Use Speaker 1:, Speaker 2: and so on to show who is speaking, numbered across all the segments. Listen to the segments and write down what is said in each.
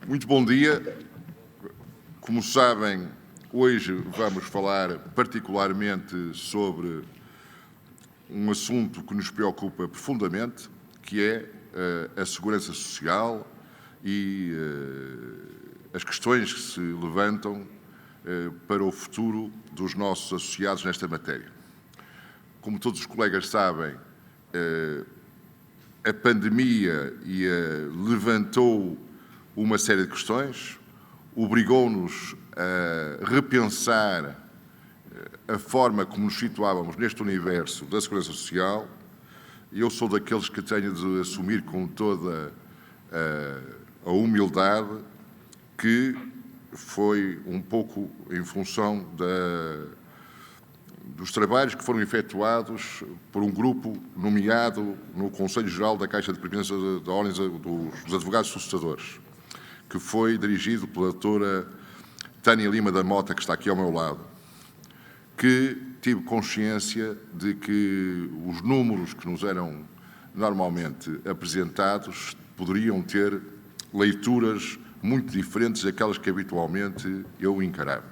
Speaker 1: Muito bom dia. Como sabem, hoje vamos falar particularmente sobre um assunto que nos preocupa profundamente, que é a segurança social e as questões que se levantam para o futuro dos nossos associados nesta matéria. Como todos os colegas sabem, a pandemia levantou uma série de questões, obrigou-nos a repensar a forma como nos situávamos neste universo da segurança social. Eu sou daqueles que tenho de assumir com toda a humildade que foi um pouco em função dos trabalhos que foram efetuados por um grupo nomeado no Conselho Geral da Caixa de Previdência da Ordem dos Advogados Solicitadores, que foi dirigido pela doutora Tânia Lima da Mota, que está aqui ao meu lado, que tive consciência de que os números que nos eram normalmente apresentados poderiam ter leituras muito diferentes daquelas que habitualmente eu encarava.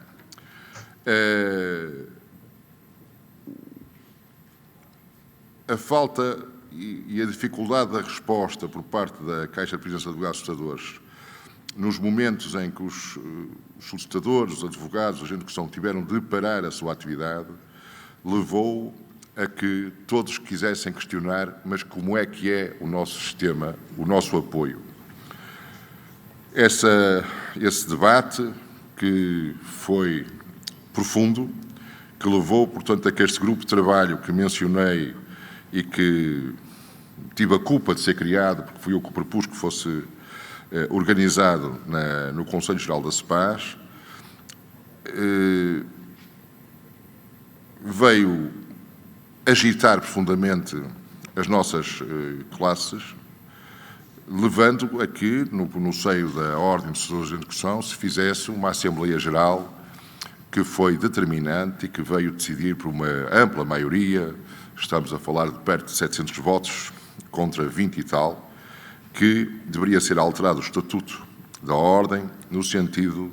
Speaker 1: A falta e a dificuldade da resposta por parte da Caixa de Previdência de Advogados Solicitadores nos momentos em que os solicitadores, os advogados, a gente que são, tiveram de parar a sua atividade, levou a que todos quisessem questionar, mas como é que é o nosso sistema, o nosso apoio. Esse debate que foi profundo, que levou, portanto, a que este grupo de trabalho que mencionei e que tive a culpa de ser criado, porque fui eu que propus que fosse organizado no Conselho Geral da CEPAS, veio agitar profundamente as nossas classes, levando a que, no seio da Ordem dos Solicitadores de Execução, se fizesse uma Assembleia Geral que foi determinante e que veio decidir por uma ampla maioria, estamos a falar de perto de 700 votos, contra 20 e tal, que deveria ser alterado o Estatuto da Ordem no sentido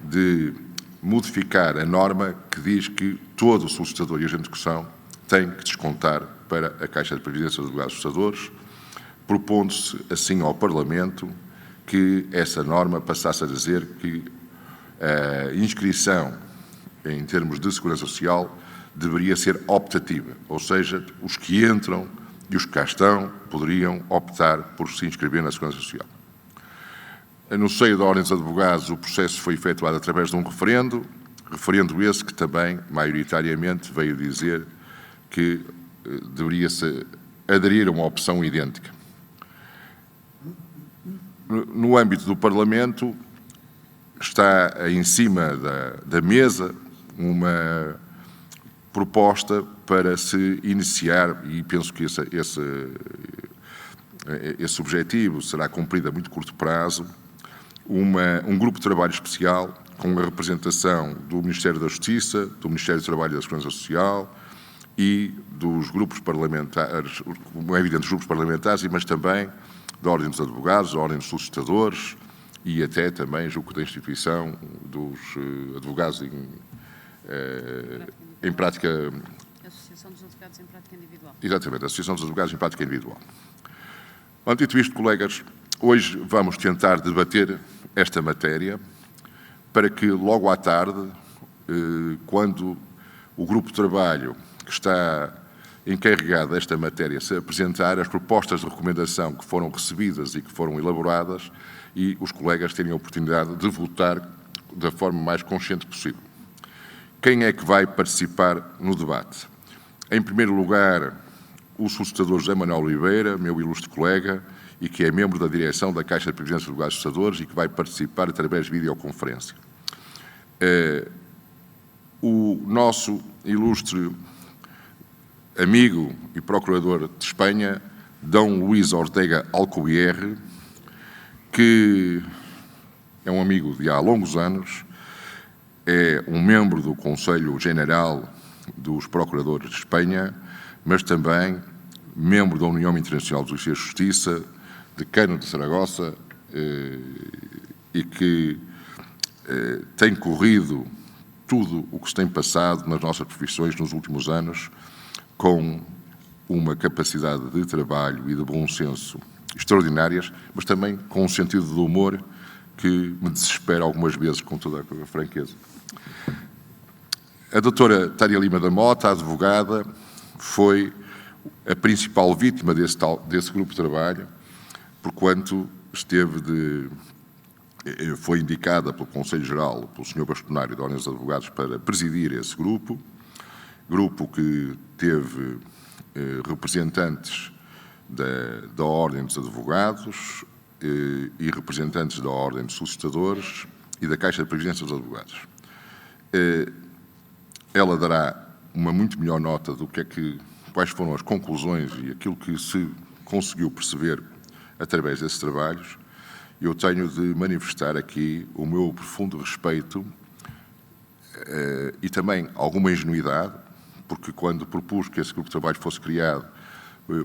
Speaker 1: de modificar a norma que diz que todo solicitador e agente de execução tem que descontar para a Caixa de Previdência dos Advogados Solicitadores, propondo-se assim ao Parlamento que essa norma passasse a dizer que a inscrição em termos de segurança social deveria ser optativa, ou seja, os que entram e os que cá estão poderiam optar por se inscrever na Segurança Social. No seio da Ordem dos Advogados, o processo foi efetuado através de um referendo esse que também, maioritariamente, veio dizer que deveria-se aderir a uma opção idêntica. No âmbito do Parlamento, está em cima da mesa uma proposta para se iniciar, e penso que esse objetivo será cumprido a muito curto prazo, um grupo de trabalho especial com a representação do Ministério da Justiça, do Ministério do Trabalho e da Segurança Social e dos grupos parlamentares, como é evidente, dos grupos parlamentares, mas também da Ordem dos Advogados, da Ordem dos Solicitadores e até também, julgo, da instituição dos advogados em prática...
Speaker 2: Associação dos Advogados em Prática Individual.
Speaker 1: Exatamente, a Associação dos Advogados em Prática Individual. Dito isto, colegas, hoje vamos tentar debater esta matéria para que logo à tarde, quando o grupo de trabalho que está encarregado desta matéria se apresentar, as propostas de recomendação que foram recebidas e que foram elaboradas e os colegas terem a oportunidade de votar da forma mais consciente possível. Quem é que vai participar no debate? Em primeiro lugar, o solicitador José Manuel Oliveira, meu ilustre colega, e que é membro da direção da Caixa de Previdência dos Advogados Solicitadores e que vai participar através de videoconferência. O nosso ilustre amigo e procurador de Espanha, D. Luís Ortega Alcubierre, que é um amigo de há longos anos, é um membro do Conselho General dos Procuradores de Espanha, mas também membro da União Internacional dos Juízes de Justiça, decano de Saragossa e que tem corrido tudo o que se tem passado nas nossas profissões nos últimos anos com uma capacidade de trabalho e de bom senso extraordinárias, mas também com um sentido de humor que me desespera algumas vezes, com toda a franqueza. A doutora Tânia Lima da Mota, a advogada, foi a principal vítima desse grupo de trabalho, porquanto foi indicada pelo Conselho Geral, pelo Sr. Bastonário da Ordem dos Advogados, para presidir esse grupo que teve representantes da Ordem dos Advogados e representantes da Ordem dos Solicitadores e da Caixa de Previdência dos Advogados. Ela dará uma muito melhor nota do quais foram as conclusões e aquilo que se conseguiu perceber através desses trabalhos. Eu tenho de manifestar aqui o meu profundo respeito e também alguma ingenuidade, porque quando propus que esse grupo de trabalho fosse criado,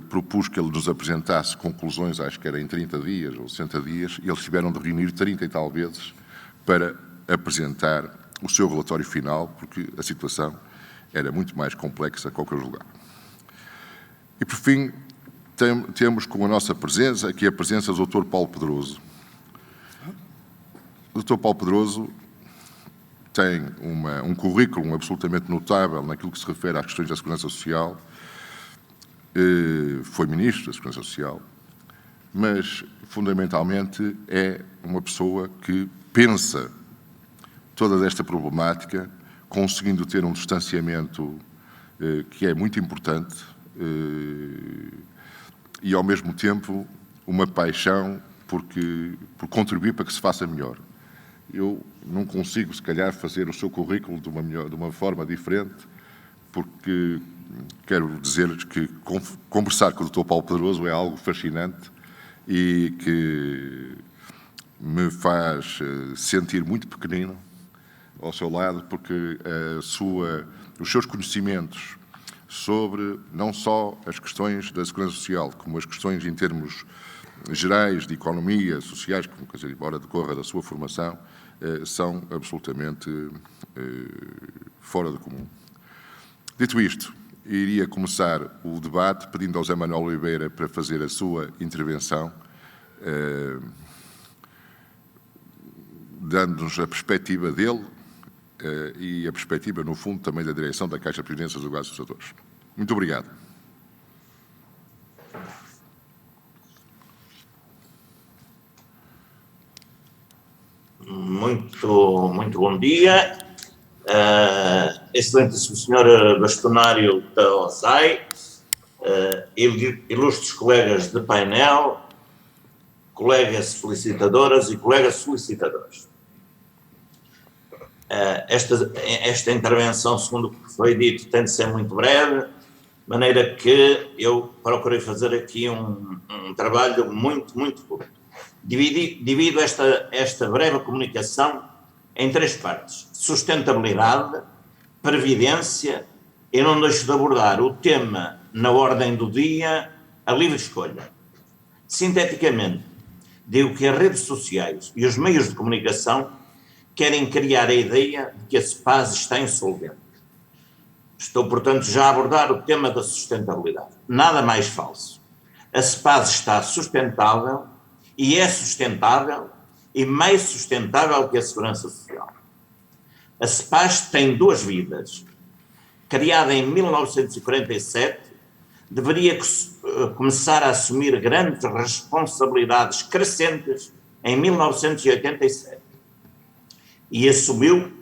Speaker 1: propus que ele nos apresentasse conclusões, acho que era em 30 dias ou 60 dias, e eles tiveram de reunir 30 e tal vezes para apresentar o seu relatório final, porque a situação era muito mais complexa que o que eu julgava. E, por fim, temos com a nossa presença, aqui a presença do Dr. Paulo Pedroso. O Dr. Paulo Pedroso tem um currículo absolutamente notável naquilo que se refere às questões da Segurança Social. Foi Ministro da Segurança Social, mas, fundamentalmente, é uma pessoa que pensa toda esta problemática, conseguindo ter um distanciamento que é muito importante e, ao mesmo tempo, uma paixão por contribuir para que se faça melhor. Eu não consigo, se calhar, fazer o seu currículo de uma forma diferente, porque quero dizer-lhes que conversar com o Dr. Paulo Pedroso é algo fascinante e que me faz sentir muito pequenino ao seu lado, porque os seus conhecimentos sobre não só as questões da Segurança Social, como as questões em termos gerais de economia, sociais, como, quer dizer, embora decorra da sua formação, são absolutamente fora do comum. Dito isto, iria começar o debate pedindo ao José Manuel Oliveira para fazer a sua intervenção, dando-nos a perspectiva dele e a perspectiva, no fundo, também da direção da Caixa de Previdência dos Advogados e Solicitadores. Muito obrigado.
Speaker 3: Muito bom dia. Excelentíssimo Sr. Bastonário da OSAI, ilustres colegas de painel, colegas solicitadoras e colegas solicitadores. Esta intervenção, segundo o que foi dito, tem de ser muito breve, de maneira que eu procurei fazer aqui um trabalho muito curto. Divido esta breve comunicação em três partes: sustentabilidade, previdência, e não deixo de abordar o tema na ordem do dia, a livre escolha. Sinteticamente, digo que as redes sociais e os meios de comunicação querem criar a ideia de que a CEPAS está insolvente. Estou, portanto, já a abordar o tema da sustentabilidade. Nada mais falso. A CEPAS está sustentável e é sustentável e mais sustentável que a Segurança Social. A CEPAS tem duas vidas. Criada em 1947, deveria começar a assumir grandes responsabilidades crescentes em 1987. E assumiu,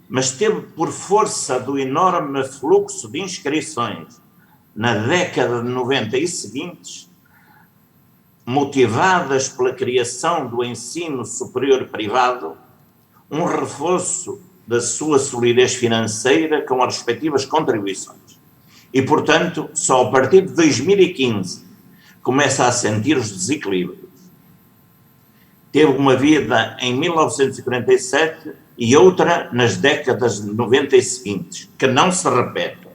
Speaker 3: mas teve, por força do enorme fluxo de inscrições na década de 90 e seguintes, motivadas pela criação do ensino superior privado, um reforço da sua solidez financeira com as respectivas contribuições. E, portanto, só a partir de 2015 começa a sentir os desequilíbrios. Teve uma vida em 1947 e outra nas décadas de 90 e seguintes, que não se repetem.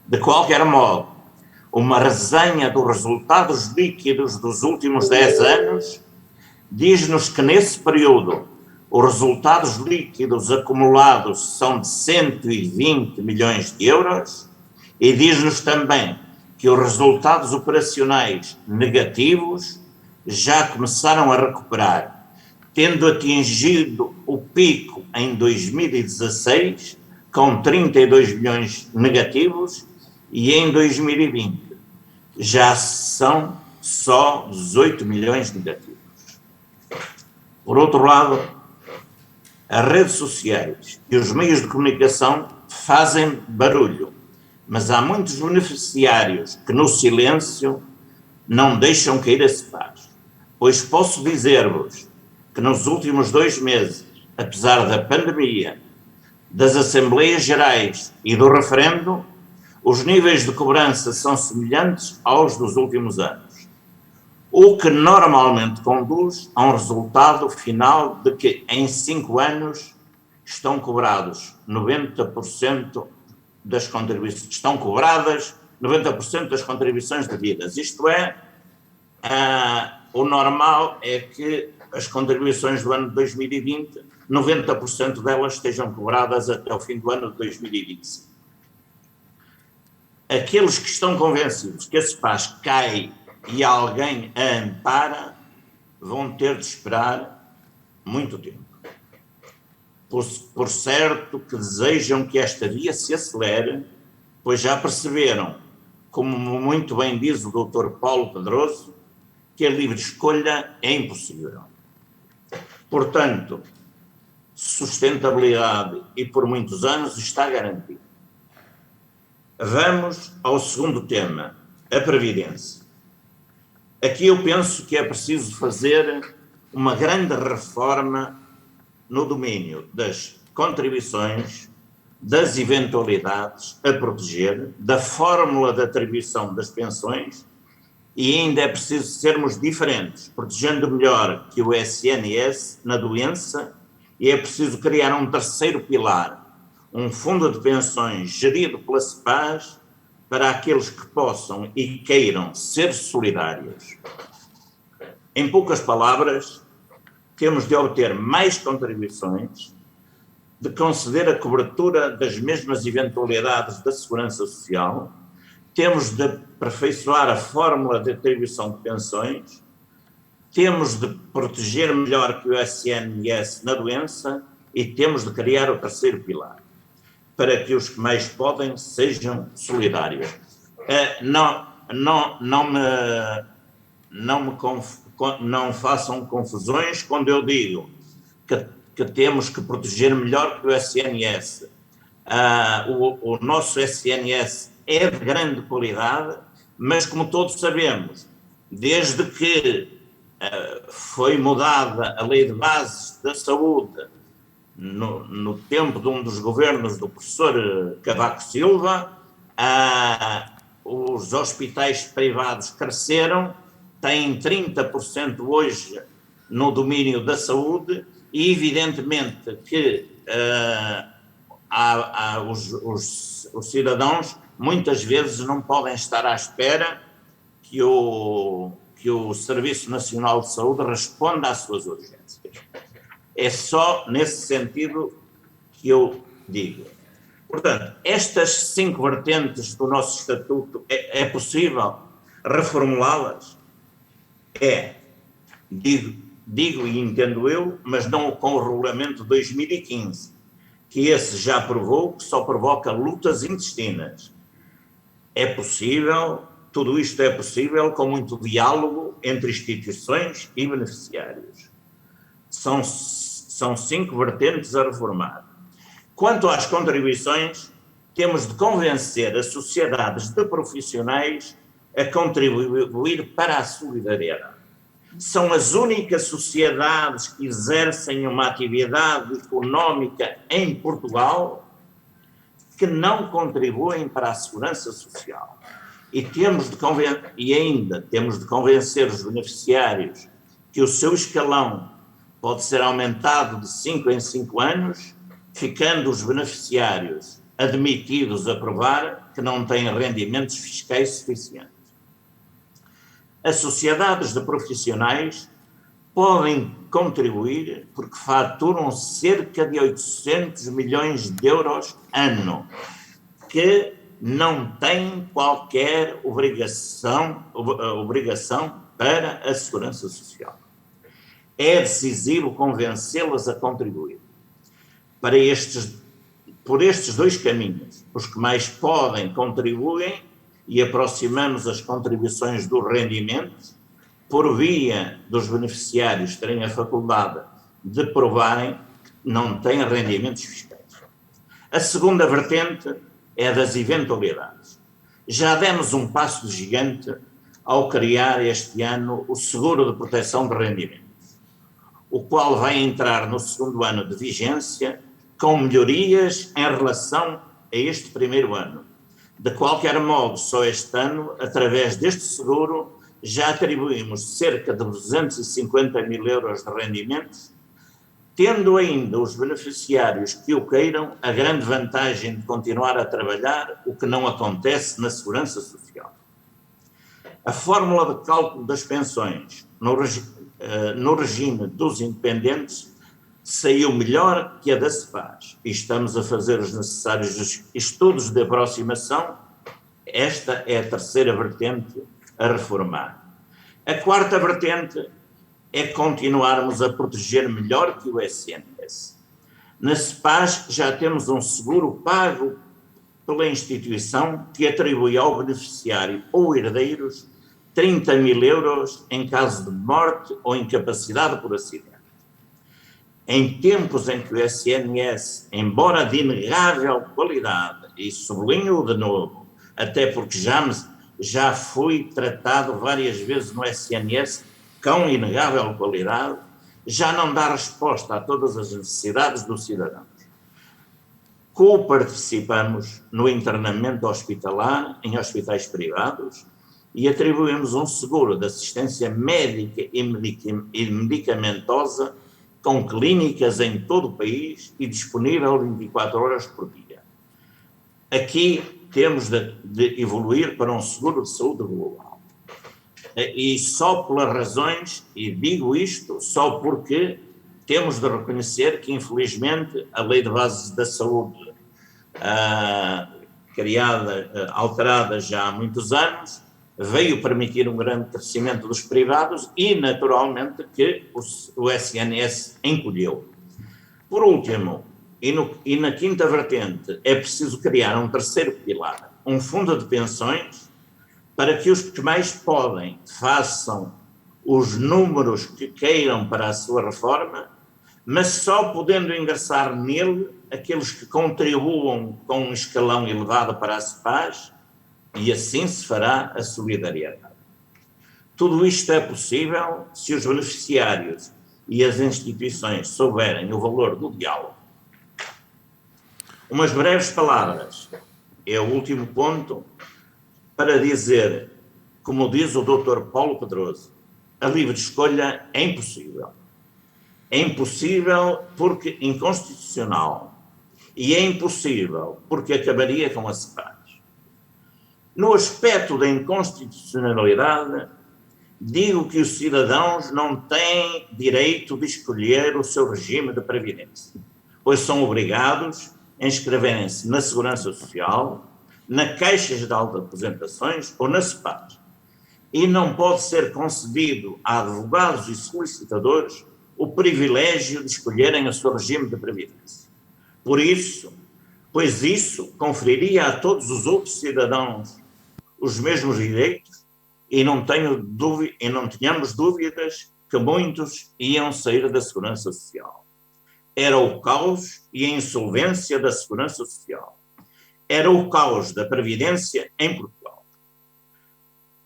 Speaker 3: De qualquer modo, uma resenha dos resultados líquidos dos últimos 10 anos diz-nos que nesse período os resultados líquidos acumulados são de 120 milhões de euros e diz-nos também que os resultados operacionais negativos já começaram a recuperar, tendo atingido o pico em 2016, com 32 milhões negativos, e em 2020 já são só 18 milhões negativos. Por outro lado, as redes sociais e os meios de comunicação fazem barulho, mas há muitos beneficiários que no silêncio não deixam cair esse paz. Pois posso dizer-vos que nos últimos 2 meses, apesar da pandemia, das Assembleias Gerais e do referendo, os níveis de cobrança são semelhantes aos dos últimos anos, o que normalmente conduz a um resultado final de que em 5 anos estão cobrados 90% das contribuições, estão cobradas 90% das contribuições devidas. Isto é, o normal é que as contribuições do ano de 2020, 90% delas estejam cobradas até o fim do ano de 2025. Aqueles que estão convencidos que esse paz cai e alguém a ampara, vão ter de esperar muito tempo. Por certo que desejam que esta via se acelere, pois já perceberam, como muito bem diz o Dr. Paulo Pedroso, que a livre escolha é impossível. Portanto, sustentabilidade e por muitos anos está garantido. Vamos ao segundo tema, a Previdência. Aqui eu penso que é preciso fazer uma grande reforma no domínio das contribuições, das eventualidades a proteger, da fórmula de atribuição das pensões, e ainda é preciso sermos diferentes, protegendo melhor que o SNS na doença, e é preciso criar um terceiro pilar, um fundo de pensões gerido pela CEPAS, para aqueles que possam e queiram ser solidários. Em poucas palavras, temos de obter mais contribuições, de conceder a cobertura das mesmas eventualidades da Segurança Social, temos de aperfeiçoar a fórmula de atribuição de pensões, temos de proteger melhor que o SNS na doença e temos de criar o terceiro pilar, para que os que mais podem sejam solidários. Não façam confusões quando eu digo que temos que proteger melhor que o SNS. O nosso SNS é de grande qualidade, mas como todos sabemos, desde que foi mudada a Lei de Bases da Saúde, no tempo de um dos governos do professor Cavaco Silva, os hospitais privados cresceram, têm 30% hoje no domínio da saúde e evidentemente que os cidadãos muitas vezes não podem estar à espera que o Serviço Nacional de Saúde responda às suas urgências. É só nesse sentido que eu digo. Portanto, estas 5 vertentes do nosso estatuto, é possível reformulá-las? Digo e entendo eu, mas não com o regulamento de 2015, que esse já provou que só provoca lutas intestinas. É possível, tudo isto é possível com muito diálogo entre instituições e beneficiários. São 5 vertentes a reformar. Quanto às contribuições, temos de convencer as sociedades de profissionais a contribuir para a solidariedade. São as únicas sociedades que exercem uma atividade económica em Portugal que não contribuem para a segurança social. E ainda temos de convencer os beneficiários que o seu escalão pode ser aumentado de 5 em 5 anos, ficando os beneficiários admitidos a provar que não têm rendimentos fiscais suficientes. As sociedades de profissionais podem contribuir porque faturam cerca de 800 milhões de euros ano, que não têm qualquer obrigação para a Segurança Social. É decisivo convencê-las a contribuir. Por estes dois caminhos, os que mais podem contribuem e aproximamos as contribuições do rendimento, por via dos beneficiários terem a faculdade de provarem que não têm rendimentos fiscais. A segunda vertente é a das eventualidades. Já demos um passo gigante ao criar este ano o Seguro de Proteção de Rendimentos, o qual vai entrar no segundo ano de vigência com melhorias em relação a este primeiro ano. De qualquer modo, só este ano, através deste seguro, já atribuímos cerca de 250 mil euros de rendimentos, tendo ainda os beneficiários que o queiram a grande vantagem de continuar a trabalhar, o que não acontece na Segurança Social. A fórmula de cálculo das pensões no regime dos independentes saiu melhor que a da CEPAS e estamos a fazer os necessários estudos de aproximação. Esta é a terceira vertente a reformar. A quarta vertente é continuarmos a proteger melhor que o SNS. Na CEPAS já temos um seguro pago pela instituição que atribui ao beneficiário ou herdeiros 30 mil euros em caso de morte ou incapacidade por acidente. Em tempos em que o SNS, embora de inegável qualidade, e sublinho de novo, até porque já fui tratado várias vezes no SNS com inegável qualidade, já não dá resposta a todas as necessidades dos cidadãos. Co-participamos no internamento hospitalar em hospitais privados e atribuímos um seguro de assistência médica e medicamentosa com clínicas em todo o país e disponível 24 horas por dia. Aqui temos de evoluir para um seguro de saúde global. E só pelas razões, e digo isto só porque temos de reconhecer que, infelizmente, a Lei de Bases da Saúde, alterada já há muitos anos, veio permitir um grande crescimento dos privados e, naturalmente, que o SNS encolheu. Por último, e na quinta vertente, é preciso criar um terceiro pilar, um fundo de pensões, para que os que mais podem façam os números que queiram para a sua reforma, mas só podendo ingressar nele aqueles que contribuam com um escalão elevado para a CEPAS, e assim se fará a solidariedade. Tudo isto é possível se os beneficiários e as instituições souberem o valor do diálogo. Umas breves palavras, é o último ponto, para dizer, como diz o Dr. Paulo Pedroso, a livre escolha é impossível. É impossível porque inconstitucional e é impossível porque acabaria com a CEPAS. No aspecto da inconstitucionalidade, digo que os cidadãos não têm direito de escolher o seu regime de previdência, pois são obrigados a inscreverem-se na Segurança Social, na Caixa Geral de Aposentações ou na CEPAS. E não pode ser concedido a advogados e solicitadores o privilégio de escolherem o seu regime de previdência. Pois isso conferiria a todos os outros cidadãos os mesmos direitos e não tenhamos dúvidas que muitos iam sair da Segurança Social. Era o caos e a insolvência da Segurança Social. Era o caos da Previdência em Portugal.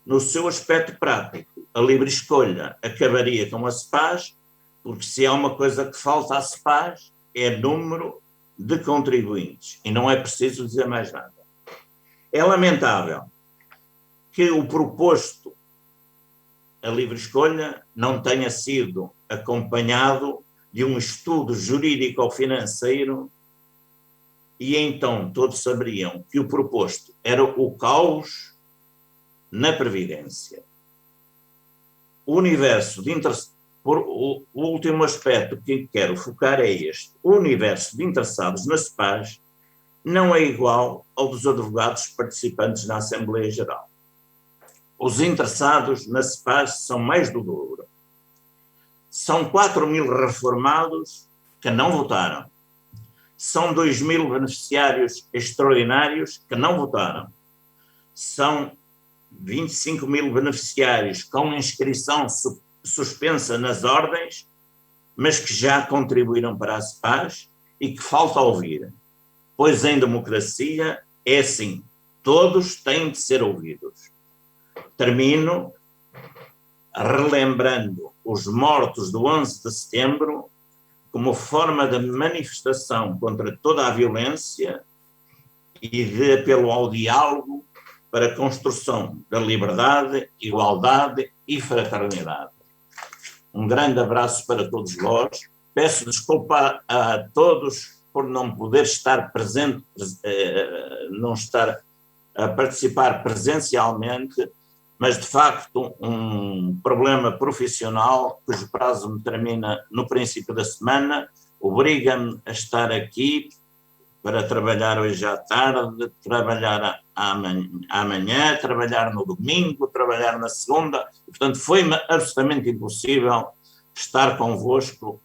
Speaker 3: No seu aspecto prático, a livre escolha acabaria com a CEPAS, porque se há uma coisa que falta à CEPAS é número de contribuintes, e não é preciso dizer mais nada. É lamentável que o proposto, a livre escolha, não tenha sido acompanhado de um estudo jurídico-financeiro e então todos saberiam que o proposto era o caos na Previdência. O universo O último aspecto que quero focar é este. O universo de interessados na CEPAS não é igual ao dos advogados participantes na Assembleia Geral. Os interessados na CEPAS são mais do dobro. São 4.000 reformados que não votaram. São 2.000 beneficiários extraordinários que não votaram. São 25.000 beneficiários com inscrição suspensa nas ordens, mas que já contribuíram para a CEPAS e que falta ouvir. Pois em democracia é assim, todos têm de ser ouvidos. Termino relembrando os mortos do 11 de setembro como forma de manifestação contra toda a violência e de apelo ao diálogo para a construção da liberdade, igualdade e fraternidade. Um grande abraço para todos vós. Peço desculpa a todos por não poder estar presente, não estar a participar presencialmente, mas de facto um problema profissional cujo prazo me termina no princípio da semana, obriga-me a estar aqui para trabalhar hoje à tarde, trabalhar amanhã, trabalhar no domingo, trabalhar na segunda. Portanto, foi-me absolutamente impossível estar convosco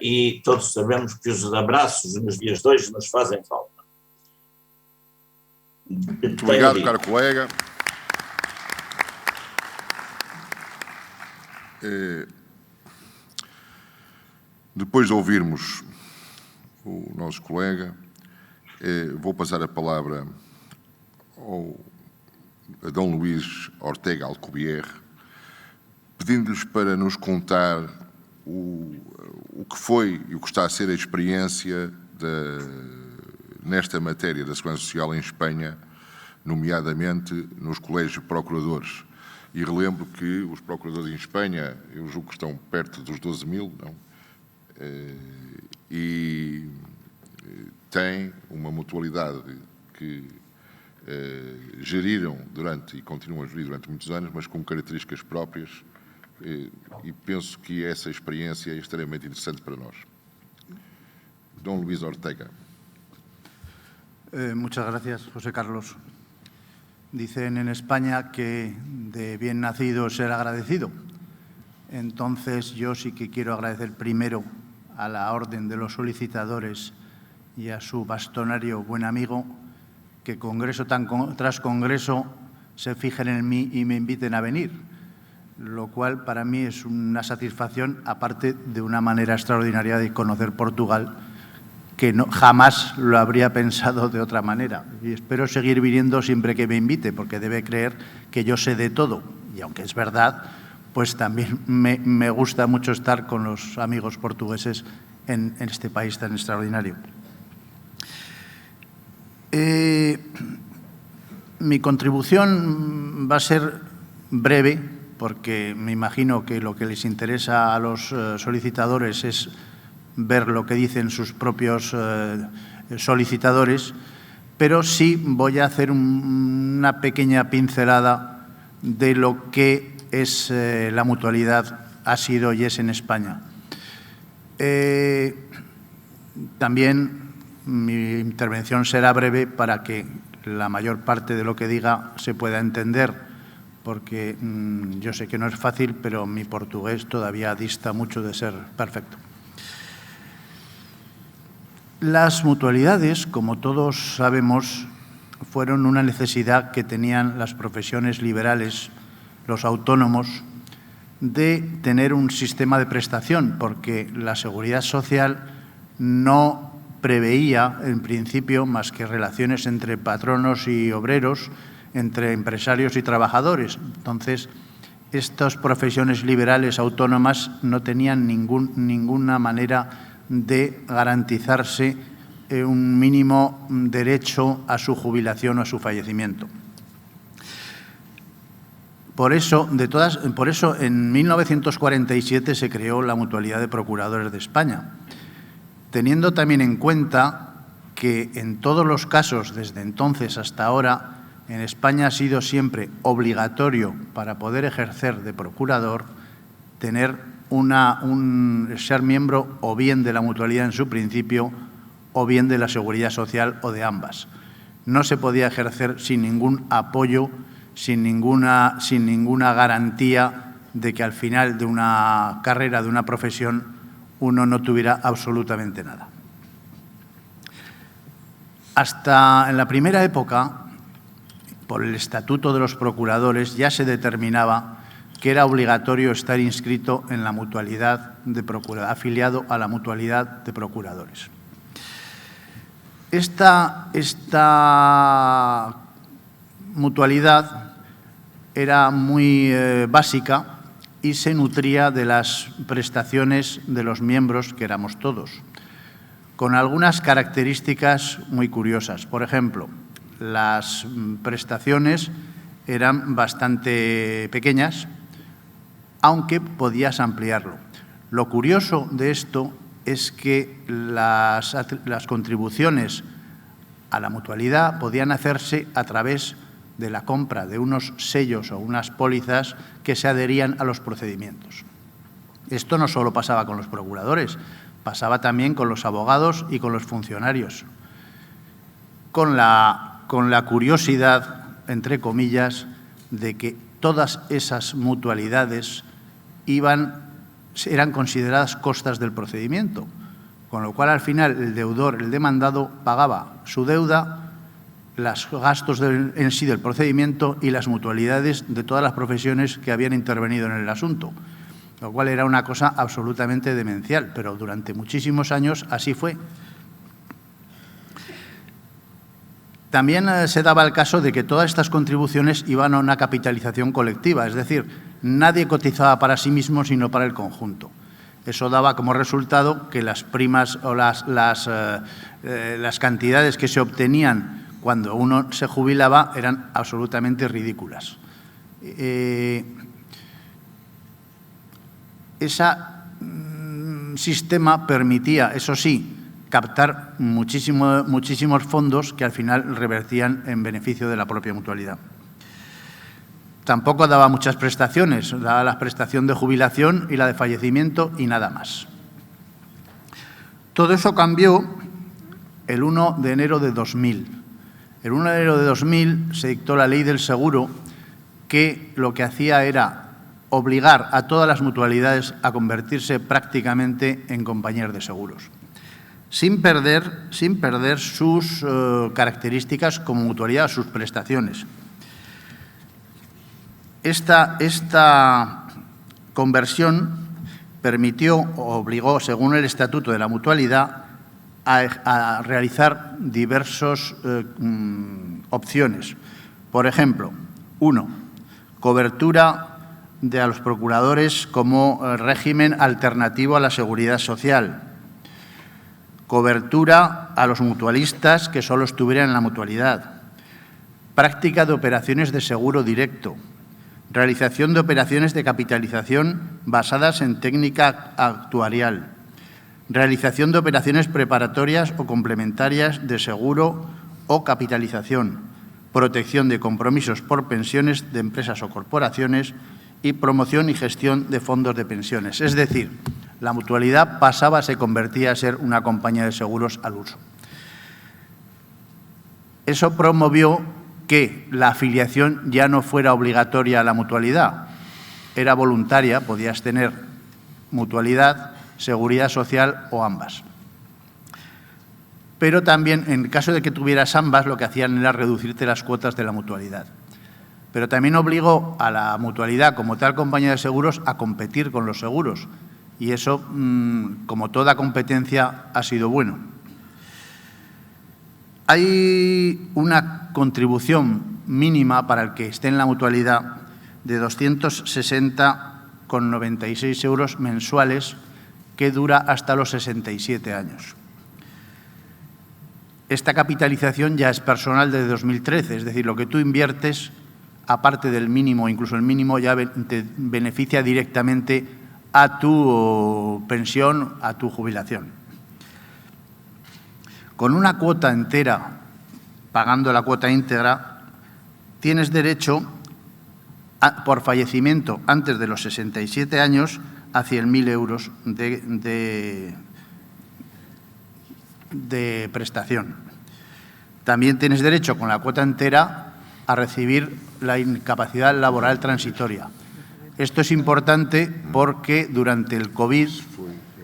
Speaker 3: e todos sabemos que os abraços nos dias de hoje nos fazem falta.
Speaker 1: Muito obrigado, caro colega. Depois de ouvirmos o nosso colega, vou passar a palavra a Dom Luís Ortega Alcobier, pedindo-lhes para nos contar o que foi e o que está a ser a experiência nesta matéria da Segurança Social em Espanha, nomeadamente nos colégios de procuradores. E relembro que os procuradores em Espanha, eu julgo que estão perto dos 12.000, não? E têm uma mutualidade que geriram durante e continuam a gerir durante muitos anos, mas com características próprias, e penso que essa experiência é extremamente interessante para nós. Dom Luís Ortega.
Speaker 4: Muchas gracias, José Carlos. Dicen en España que de bien nacido ser agradecido. Entonces, yo sí que quiero agradecer primero a la Orden de los Solicitadores y a su bastonario buen amigo, que congreso tras congreso se fijen en mí y me inviten a venir, lo cual para mí es una satisfacción, aparte de una manera extraordinaria de conocer Portugal, que jamás lo habría pensado de otra manera. Y espero seguir viniendo siempre que me invite, porque debe creer que yo sé de todo. Y aunque es verdad, pues también me gusta mucho estar con los amigos portugueses en este país tan extraordinario. Mi contribución va a ser breve, porque me imagino que lo que les interesa a los solicitadores es ver lo que dicen sus propios solicitadores, pero sí voy a hacer una pequeña pincelada de lo que es la mutualidad, ha sido y es en España. También mi intervención será breve para que la mayor parte de lo que diga se pueda entender, porque yo sé que no es fácil, pero mi portugués todavía dista mucho de ser perfecto. Las mutualidades, como todos sabemos, fueron una necesidad que tenían las profesiones liberales, los autónomos, de tener un sistema de prestación, porque la seguridad social no preveía, en principio, más que relaciones entre patronos y obreros, entre empresarios y trabajadores. Entonces, estas profesiones liberales autónomas no tenían ninguna manera de garantizarse un mínimo derecho a su jubilación o a su fallecimiento. Por eso, en 1947 se creó la Mutualidad de Procuradores de España, teniendo también en cuenta que en todos los casos, desde entonces hasta ahora, en España ha sido siempre obligatorio para poder ejercer de procurador tener ser miembro o bien de la mutualidad en su principio o bien de la Seguridad Social o de ambas. No se podía ejercer sin ningún apoyo, sin ninguna garantía de que al final de una carrera, de una profesión, uno no tuviera absolutamente nada. Hasta en la primera época, por el Estatuto de los Procuradores, ya se determinaba que era obligatorio estar inscrito en la mutualidad de procuradores, afiliado a la mutualidad de procuradores. Esta mutualidad era muy básica y se nutría de las prestaciones de los miembros, que éramos todos, con algunas características muy curiosas. Por ejemplo, las prestaciones eran bastante pequeñas, aunque podías ampliarlo. Lo curioso de esto es que las contribuciones a la mutualidad podían hacerse a través de la compra de unos sellos o unas pólizas que se adherían a los procedimientos. Esto no solo pasaba con los procuradores, pasaba también con los abogados y con los funcionarios, con la curiosidad, entre comillas, de que todas esas mutualidades eran consideradas costas del procedimiento, con lo cual al final el deudor, el demandado, pagaba su deuda, los gastos en sí del procedimiento y las mutualidades de todas las profesiones que habían intervenido en el asunto, lo cual era una cosa absolutamente demencial, pero durante muchísimos años así fue. También se daba el caso de que todas estas contribuciones iban a una capitalización colectiva, es decir, nadie cotizaba para sí mismo sino para el conjunto. Eso daba como resultado que las primas o las cantidades que se obtenían cuando uno se jubilaba eran absolutamente ridículas. Ese sistema permitía, eso sí, captar muchísimos fondos que al final revertían en beneficio de la propia mutualidad. Tampoco daba muchas prestaciones, daba la prestación de jubilación y la de fallecimiento y nada más. Todo eso cambió el 1 de enero de 2000. El 1 de enero de 2000 se dictó la Ley del Seguro, que lo que hacía era obligar a todas las mutualidades a convertirse prácticamente en compañías de seguros, sin perder sus características como mutualidad, sus prestaciones. Esta conversión permitió o obligó, según el Estatuto de la Mutualidad, a realizar diversas opciones. Por ejemplo, 1. Cobertura a los procuradores como régimen alternativo a la seguridad social. Cobertura a los mutualistas que solo estuvieran en la mutualidad. Práctica de operaciones de seguro directo. Realización de operaciones de capitalización basadas en técnica actuarial. Realización de operaciones preparatorias o complementarias de seguro o capitalización. Protección de compromisos por pensiones de empresas o corporaciones y promoción y gestión de fondos de pensiones. Es decir, la mutualidad se convertía a ser una compañía de seguros al uso. Eso promovió que la afiliación ya no fuera obligatoria a la mutualidad, era voluntaria, podías tener mutualidad, seguridad social o ambas. Pero también, en el caso de que tuvieras ambas, lo que hacían era reducirte las cuotas de la mutualidad. Pero también obligó a la mutualidad, como tal compañía de seguros, a competir con los seguros. Y eso, como toda competencia, ha sido bueno. Hay una contribución mínima para el que esté en la mutualidad de 260,96 euros mensuales que dura hasta los 67 años. Esta capitalización ya es personal desde 2013, es decir, lo que tú inviertes, aparte del mínimo, incluso el mínimo, ya te beneficia directamente a tu pensión, a tu jubilación. Con una cuota entera, pagando la cuota íntegra, tienes derecho, por fallecimiento antes de los 67 años, a 100.000 euros de prestación. También tienes derecho, con la cuota entera, a recibir la incapacidad laboral transitoria. Esto es importante porque durante el COVID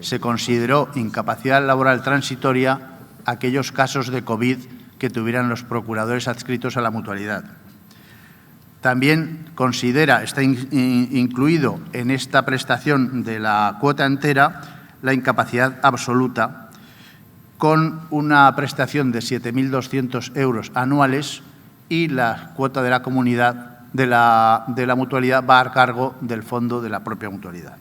Speaker 4: se consideró incapacidad laboral transitoria aquellos casos de COVID que tuvieran los procuradores adscritos a la mutualidad. También está incluido en esta prestación de la cuota entera la incapacidad absoluta, con una prestación de 7.200 euros anuales, y la cuota de la comunidad de la mutualidad va a cargo del fondo de la propia mutualidad.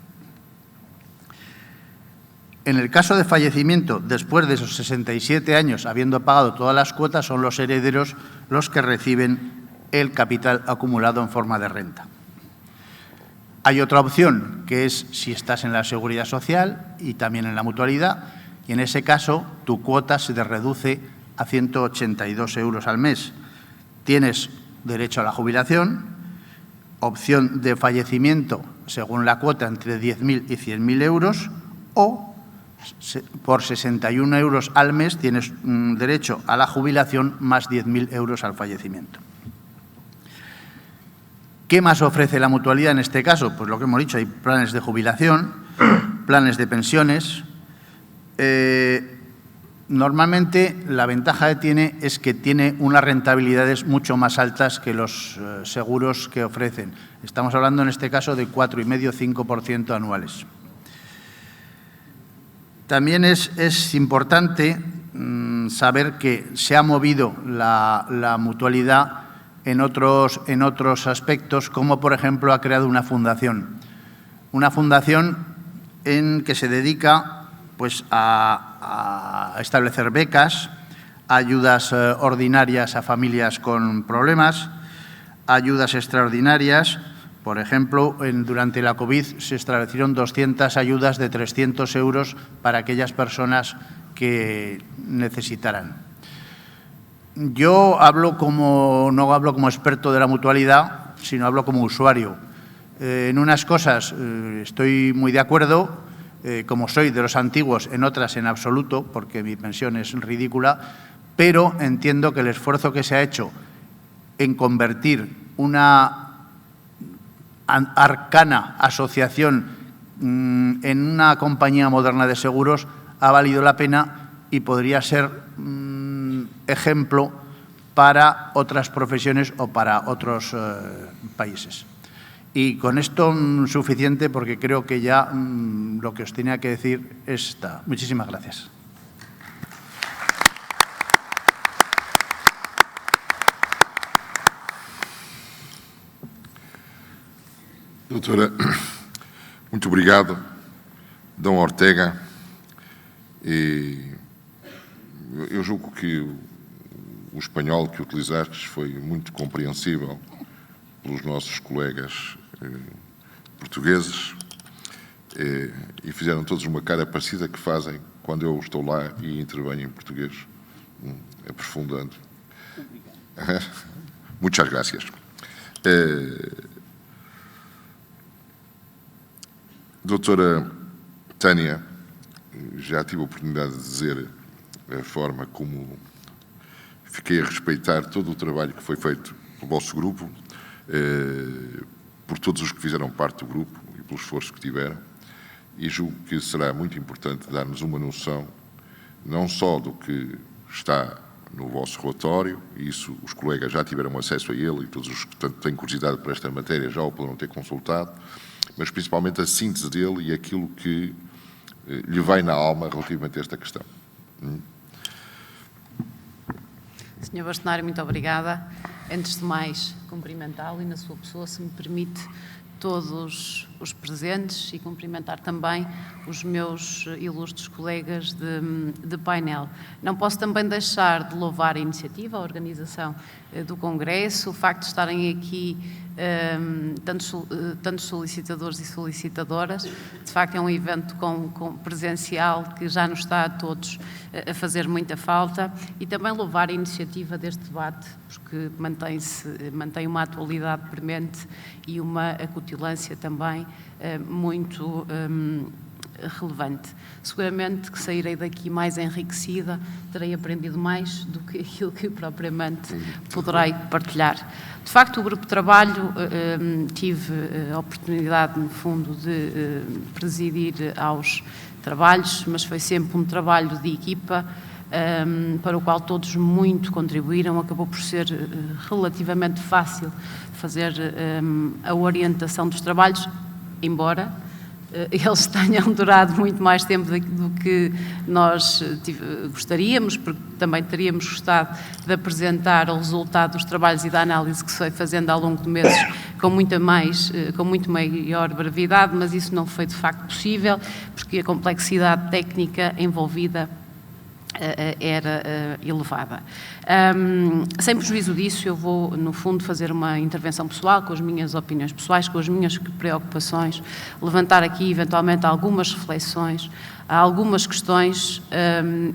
Speaker 4: En el caso de fallecimiento, después de esos 67 años, habiendo pagado todas las cuotas, son los herederos los que reciben el capital acumulado en forma de renta. Hay otra opción, que es si estás en la Seguridad Social y también en la mutualidad, y en ese caso tu cuota se te reduce a 182 euros al mes. Tienes derecho a la jubilación, opción de fallecimiento según la cuota entre 10.000 y 100.000 euros, o por 61 euros al mes tienes derecho a la jubilación más 10.000 euros al fallecimiento. ¿Qué más ofrece la mutualidad en este caso? Pues lo que hemos dicho, hay planes de jubilación, planes de pensiones. Normalmente la ventaja que tiene es que tiene unas rentabilidades mucho más altas que los seguros que ofrecen. Estamos hablando en este caso de 4,5–5% anuales. También es importante saber que se ha movido la mutualidad en otros aspectos, como por ejemplo ha creado una fundación en que se dedica pues a establecer becas, ayudas ordinarias a familias con problemas, ayudas extraordinarias. Por ejemplo, durante la COVID se establecieron 200 ayudas de 300 euros para aquellas personas que necesitaran. Yo no hablo como experto de la mutualidad, sino hablo como usuario. En unas cosas estoy muy de acuerdo, como soy de los antiguos, en otras en absoluto, porque mi pensión es ridícula, pero entiendo que el esfuerzo que se ha hecho en convertir una arcana asociación en una compañía moderna de seguros ha valido la pena y podría ser ejemplo para otras profesiones o para otros países. Y con esto suficiente, porque creo que ya lo que os tenía que decir está. Muchísimas gracias.
Speaker 1: Doutora, muito obrigado, Dom Ortega. Eu julgo que o espanhol que utilizastes foi muito compreensível pelos nossos colegas portugueses e fizeram todos uma cara parecida que fazem quando eu estou lá e intervenho em português, aprofundando. Muchas gracias. Doutora Tânia, já tive a oportunidade de dizer a forma como fiquei a respeitar todo o trabalho que foi feito pelo vosso grupo, por todos os que fizeram parte do grupo e pelo esforço que tiveram, e julgo que será muito importante dar-nos uma noção não só do que está no vosso relatório, e isso os colegas já tiveram acesso a ele e todos os que têm curiosidade por esta matéria já o poderão ter consultado, mas principalmente a síntese dele e aquilo que lhe vai na alma relativamente a esta questão.
Speaker 2: Sr. Bastonário, muito obrigada. Antes de mais, cumprimentá-lo e, na sua pessoa, se me permite, todos os presentes e cumprimentar também os meus ilustres colegas de painel. Não posso também deixar de louvar a iniciativa, a organização do Congresso, o facto de estarem aqui tantos solicitadores e solicitadoras. De facto, é um evento presencial que já nos está a todos a fazer muita falta, e também louvar a iniciativa deste debate, porque mantém uma atualidade premente e uma acutilância também muito relevante. Seguramente que sairei daqui mais enriquecida, terei aprendido mais do que aquilo que propriamente poderei partilhar. De facto, o grupo de trabalho, tive a oportunidade, no fundo, de presidir aos trabalhos, mas foi sempre um trabalho de equipa, para o qual todos muito contribuíram. Acabou por ser relativamente fácil fazer a orientação dos trabalhos, embora eles tenham durado muito mais tempo do que nós gostaríamos, porque também teríamos gostado de apresentar o resultado dos trabalhos e da análise que se foi fazendo ao longo de meses com muito maior brevidade, mas isso não foi de facto possível, porque a complexidade técnica envolvida era elevada. Sem prejuízo disso, eu vou, no fundo, fazer uma intervenção pessoal, com as minhas opiniões pessoais, com as minhas preocupações, levantar aqui, eventualmente, algumas reflexões, algumas questões,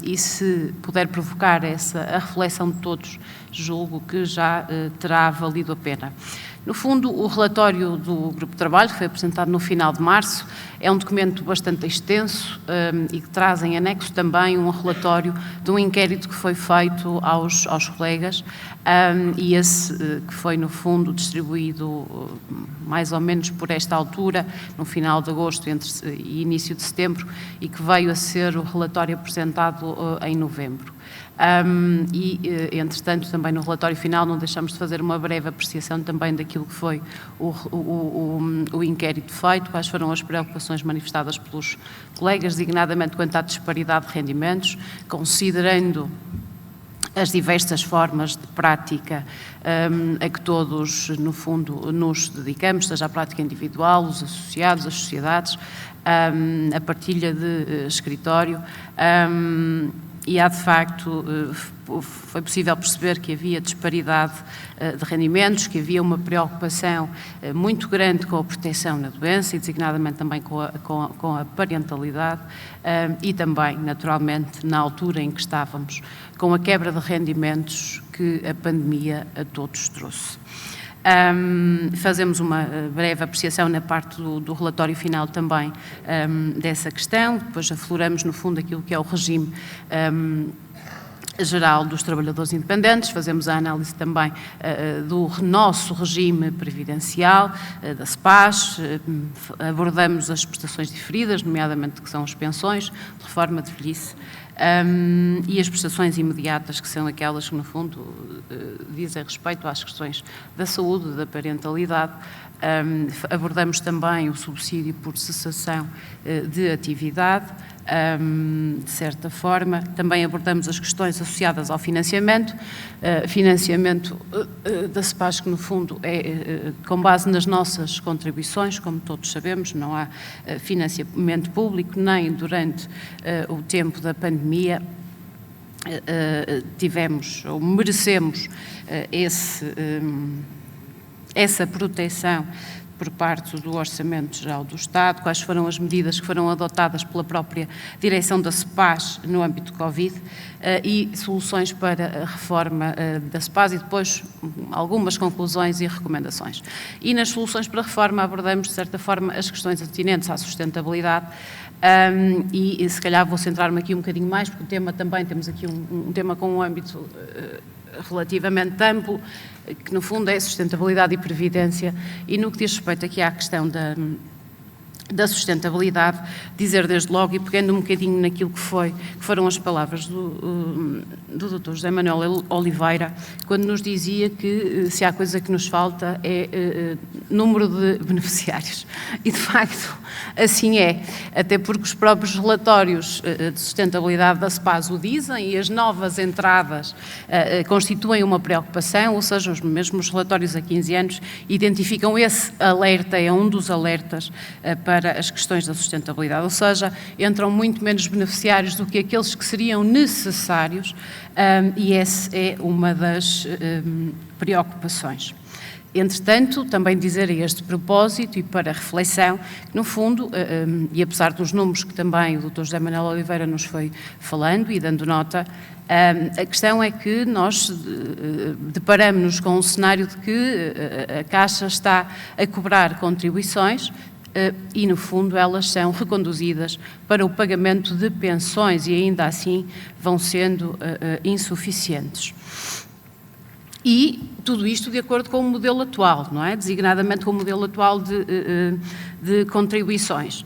Speaker 2: e se puder provocar a reflexão de todos, julgo que já terá valido a pena. No fundo, o relatório do Grupo de Trabalho, que foi apresentado no final de março, é um documento bastante extenso e que traz em anexo também um relatório de um inquérito que foi feito aos colegas, e esse que foi, no fundo, distribuído mais ou menos por esta altura, no final de agosto e início de setembro, e que veio a ser o relatório apresentado em novembro. Entretanto, também no relatório final não deixamos de fazer uma breve apreciação também daquilo que foi o inquérito feito, quais foram as preocupações manifestadas pelos colegas, designadamente quanto à disparidade de rendimentos, considerando as diversas formas de prática a que todos, no fundo, nos dedicamos, seja a prática individual, os associados, as sociedades, a partilha de escritório, e há, de facto, foi possível perceber que havia disparidade de rendimentos, que havia uma preocupação muito grande com a proteção na doença e, designadamente, também com a parentalidade e também, naturalmente, na altura em que estávamos, com a quebra de rendimentos que a pandemia a todos trouxe. Fazemos uma breve apreciação na parte do relatório final também dessa questão, depois afloramos no fundo aquilo que é o regime geral dos trabalhadores independentes, fazemos a análise também do nosso regime previdencial, da SEPAS, abordamos as prestações diferidas, nomeadamente que são as pensões, de reforma de velhice, e as prestações imediatas, que são aquelas que, no fundo, dizem respeito às questões da saúde, da parentalidade. Abordamos também o subsídio por cessação de atividade, de certa forma. Também abordamos as questões associadas ao financiamento, da SEPAS, que no fundo é com base nas nossas contribuições, como todos sabemos, não há financiamento público, nem durante o tempo da pandemia tivemos ou merecemos essa proteção por parte do Orçamento Geral do Estado, quais foram as medidas que foram adotadas pela própria direção da SEPAS no âmbito do Covid e soluções para a reforma da SEPAS e depois algumas conclusões e recomendações. E nas soluções para a reforma abordamos, de certa forma, as questões atinentes à sustentabilidade e se calhar vou centrar-me aqui um bocadinho mais, porque o tema também, temos aqui um tema com um âmbito relativamente amplo, que no fundo é sustentabilidade e previdência, e no que diz respeito aqui à questão da sustentabilidade, dizer desde logo, e pegando um bocadinho naquilo que foram as palavras do Dr. José Manuel Oliveira, quando nos dizia que se há coisa que nos falta é número de beneficiários. E, de facto, assim é, até porque os próprios relatórios de sustentabilidade da SEPAS o dizem e as novas entradas constituem uma preocupação, ou seja, os mesmos relatórios há 15 anos identificam esse alerta, é um dos alertas para as questões da sustentabilidade, ou seja, entram muito menos beneficiários do que aqueles que seriam necessários, e essa é uma das preocupações. Entretanto, também dizer a este propósito e para reflexão, que no fundo, e apesar dos números que também o Dr. José Manuel Oliveira nos foi falando e dando nota, a questão é que nós deparamos-nos com um cenário de que a Caixa está a cobrar contribuições e, no fundo, elas são reconduzidas para o pagamento de pensões e, ainda assim, vão sendo insuficientes. E tudo isto de acordo com o modelo atual, não é? Designadamente com o modelo atual de contribuições.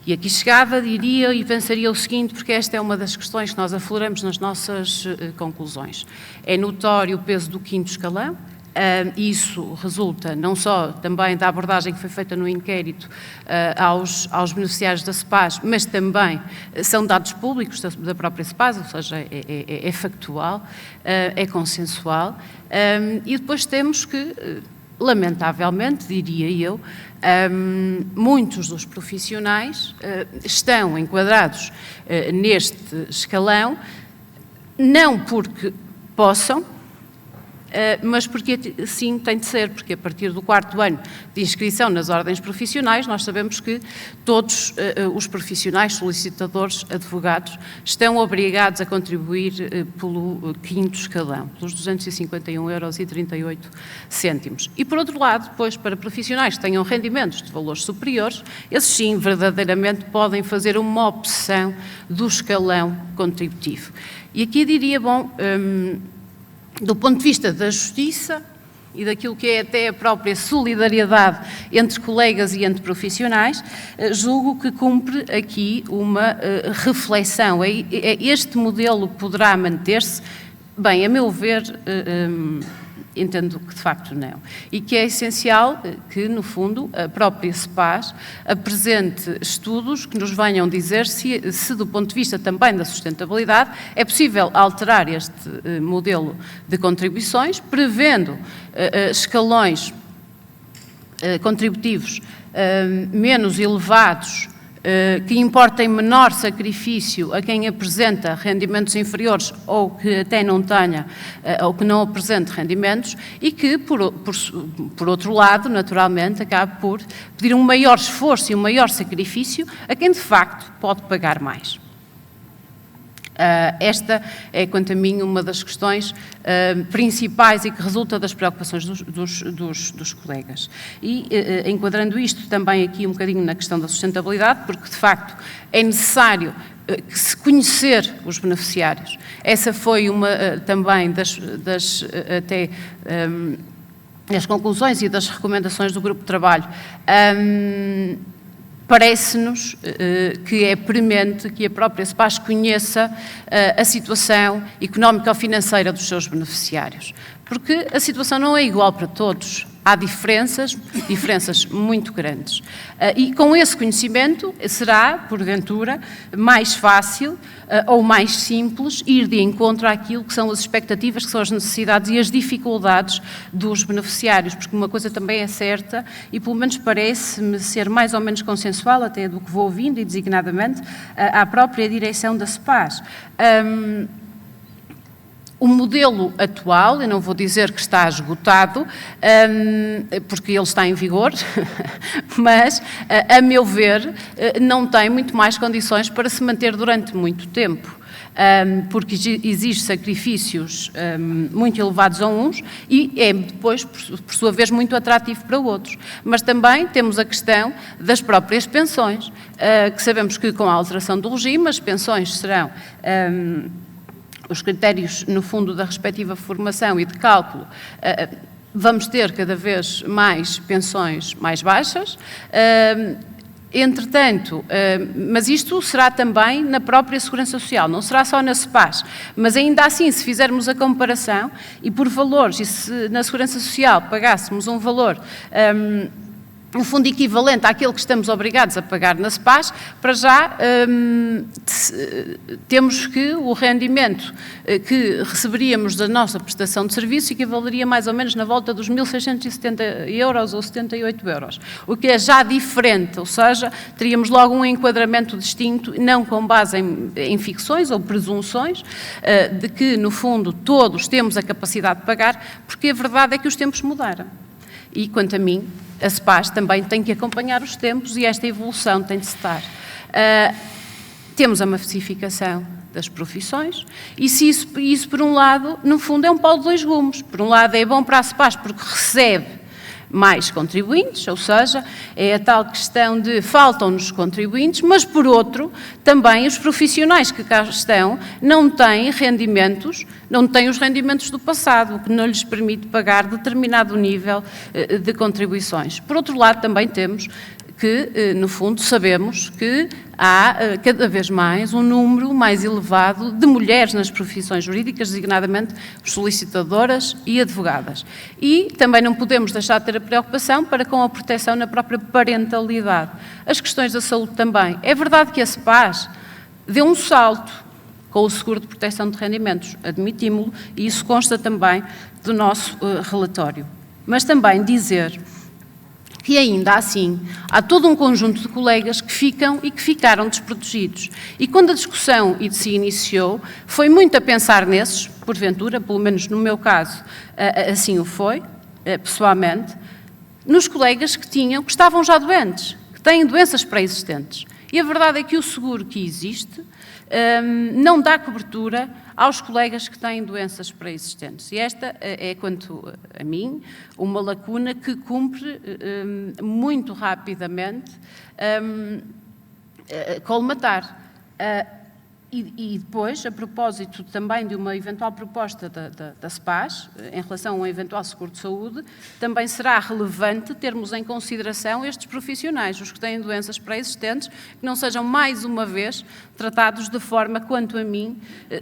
Speaker 2: E aqui chegava, diria e pensaria o seguinte, porque esta é uma das questões que nós afloramos nas nossas conclusões. É notório o peso do 5º escalão. Isso resulta não só também da abordagem que foi feita no inquérito aos beneficiários da CEPAS, mas também são dados públicos da própria CEPAS, ou seja, é factual, é consensual. E depois temos que, lamentavelmente, diria eu, muitos dos profissionais estão enquadrados neste escalão, não porque possam, mas porque sim tem de ser, porque a partir do 4º ano de inscrição nas ordens profissionais, nós sabemos que todos os profissionais, solicitadores, advogados, estão obrigados a contribuir pelo 5º escalão, pelos 251,38 €. E, por outro lado, depois, para profissionais que tenham rendimentos de valores superiores, esses sim, verdadeiramente, podem fazer uma opção do escalão contributivo. E aqui diria, bom, do ponto de vista da justiça e daquilo que é até a própria solidariedade entre colegas e entre profissionais, julgo que cumpre aqui uma reflexão. Este modelo poderá manter-se? Bem, a meu ver, entendo que de facto não. E que é essencial que, no fundo, a própria CEPAS apresente estudos que nos venham dizer se do ponto de vista também da sustentabilidade, é possível alterar este modelo de contribuições, prevendo escalões contributivos menos elevados, que importem menor sacrifício a quem apresenta rendimentos inferiores ou que até não tenha, ou que não apresente rendimentos, e que, por outro lado, naturalmente, acabe por pedir um maior esforço e um maior sacrifício a quem, de facto, pode pagar mais. Esta é, quanto a mim, uma das questões principais e que resulta das preocupações dos colegas. E enquadrando isto também aqui um bocadinho na questão da sustentabilidade, porque de facto é necessário se conhecer os beneficiários. Essa foi uma também das conclusões e das recomendações do grupo de trabalho. Parece-nos que é premente que a própria CEPAS conheça a situação económico-financeira dos seus beneficiários, porque a situação não é igual para todos, há diferenças muito grandes. E com esse conhecimento será, porventura, mais fácil ou mais simples ir de encontro àquilo que são as expectativas, que são as necessidades e as dificuldades dos beneficiários, porque uma coisa também é certa, e pelo menos parece-me ser mais ou menos consensual, até do que vou ouvindo, e designadamente à própria direção da CEPAS. O modelo atual, eu não vou dizer que está esgotado, porque ele está em vigor, mas, a meu ver, não tem muito mais condições para se manter durante muito tempo, porque exigem sacrifícios muito elevados a uns e é depois, por sua vez, muito atrativo para outros. Mas também temos a questão das próprias pensões, que sabemos que com a alteração do regime as pensões serão... os critérios, no fundo, da respectiva formação e de cálculo, vamos ter cada vez mais pensões mais baixas. Entretanto, mas isto será também na própria Segurança Social, não será só na CEPAS, mas ainda assim, se fizermos a comparação e por valores, e se na Segurança Social pagássemos um valor... no fundo equivalente àquele que estamos obrigados a pagar na CEPAS, para já temos que o rendimento que receberíamos da nossa prestação de serviço equivaleria mais ou menos na volta dos 1.670 € ou 78 €, o que é já diferente, ou seja, teríamos logo um enquadramento distinto, não com base em ficções ou presunções, de que, no fundo, todos temos a capacidade de pagar, porque a verdade é que os tempos mudaram. E, quanto a mim, a CEPAS também tem que acompanhar os tempos e esta evolução tem de se dar. Temos a massificação das profissões e se isso, por um lado, no fundo, é um pau de dois gumes. Por um lado, é bom para a CEPAS porque recebe mais contribuintes, ou seja, é a tal questão de faltam-nos contribuintes, mas, por outro, também os profissionais que cá estão não têm rendimentos, não têm os rendimentos do passado, o que não lhes permite pagar determinado nível de contribuições. Por outro lado, também temos que, no fundo, sabemos que há cada vez mais um número mais elevado de mulheres nas profissões jurídicas, designadamente solicitadoras e advogadas. E também não podemos deixar de ter a preocupação para com a proteção na própria parentalidade. As questões da saúde também. É verdade que a SEPAS deu um salto com o seguro de proteção de rendimentos, admitimos-lo, e isso consta também do nosso relatório. Mas também dizer que ainda assim há todo um conjunto de colegas que ficam e que ficaram desprotegidos. E quando a discussão se iniciou, foi muito a pensar nesses, porventura, pelo menos no meu caso, assim o foi, pessoalmente, nos colegas que estavam já doentes, que têm doenças pré-existentes. E a verdade é que o seguro que existe não dá cobertura aos colegas que têm doenças pré-existentes. E esta é, quanto a mim, uma lacuna que cumpre muito rapidamente colmatar. E depois, a propósito também de uma eventual proposta da SEPAS, em relação a um eventual seguro de saúde, também será relevante termos em consideração estes profissionais, os que têm doenças pré-existentes, que não sejam mais uma vez tratados de forma, quanto a mim,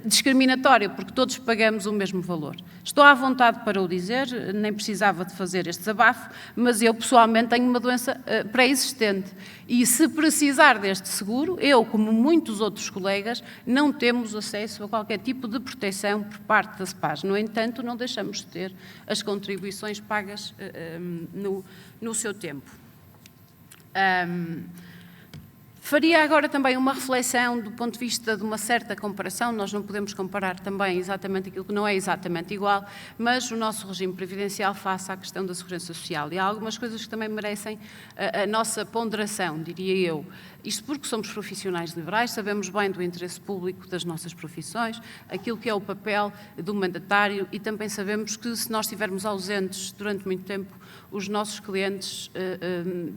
Speaker 2: discriminatória, porque todos pagamos o mesmo valor. Estou à vontade para o dizer, nem precisava de fazer este desabafo, mas eu pessoalmente tenho uma doença pré-existente e se precisar deste seguro, eu, como muitos outros colegas, não temos acesso a qualquer tipo de proteção por parte da SEPAS. No entanto, não deixamos de ter as contribuições pagas no seu tempo. Faria agora também uma reflexão do ponto de vista de uma certa comparação. Nós não podemos comparar também exatamente aquilo que não é exatamente igual, mas o nosso regime previdencial face à questão da segurança social. E há algumas coisas que também merecem a nossa ponderação, diria eu. Isto porque somos profissionais liberais, sabemos bem do interesse público das nossas profissões, aquilo que é o papel do mandatário e também sabemos que se nós estivermos ausentes durante muito tempo, os nossos clientes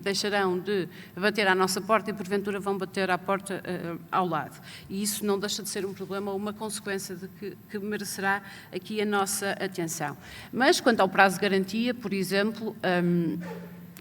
Speaker 2: deixarão de bater à nossa porta e porventura vão bater à porta ao lado. E isso não deixa de ser um problema ou uma consequência de que merecerá aqui a nossa atenção. Mas quanto ao prazo de garantia, por exemplo,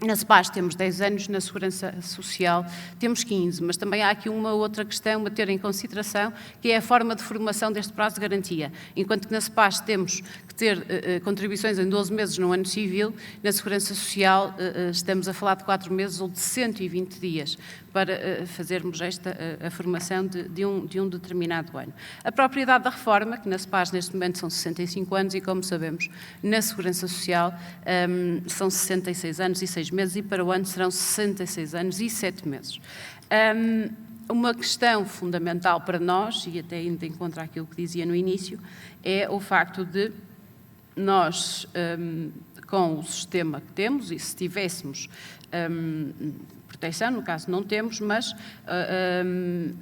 Speaker 2: na SEPAS temos 10 anos, na Segurança Social temos 15, mas também há aqui uma outra questão a ter em consideração, que é a forma de formação deste prazo de garantia. Enquanto que na SEPAS temos que ter contribuições em 12 meses no ano civil, na Segurança Social estamos a falar de 4 meses ou de 120 dias para fazermos a formação de um determinado ano. A própria idade da reforma, que na SEPAS neste momento são 65 anos e, como sabemos, na Segurança Social são 66 anos e 6 meses e para o ano serão 66 anos e 7 meses. Uma questão fundamental para nós, e até indo de encontro àquilo que dizia no início, é o facto de nós, com o sistema que temos, e se tivéssemos proteção, no caso não temos, mas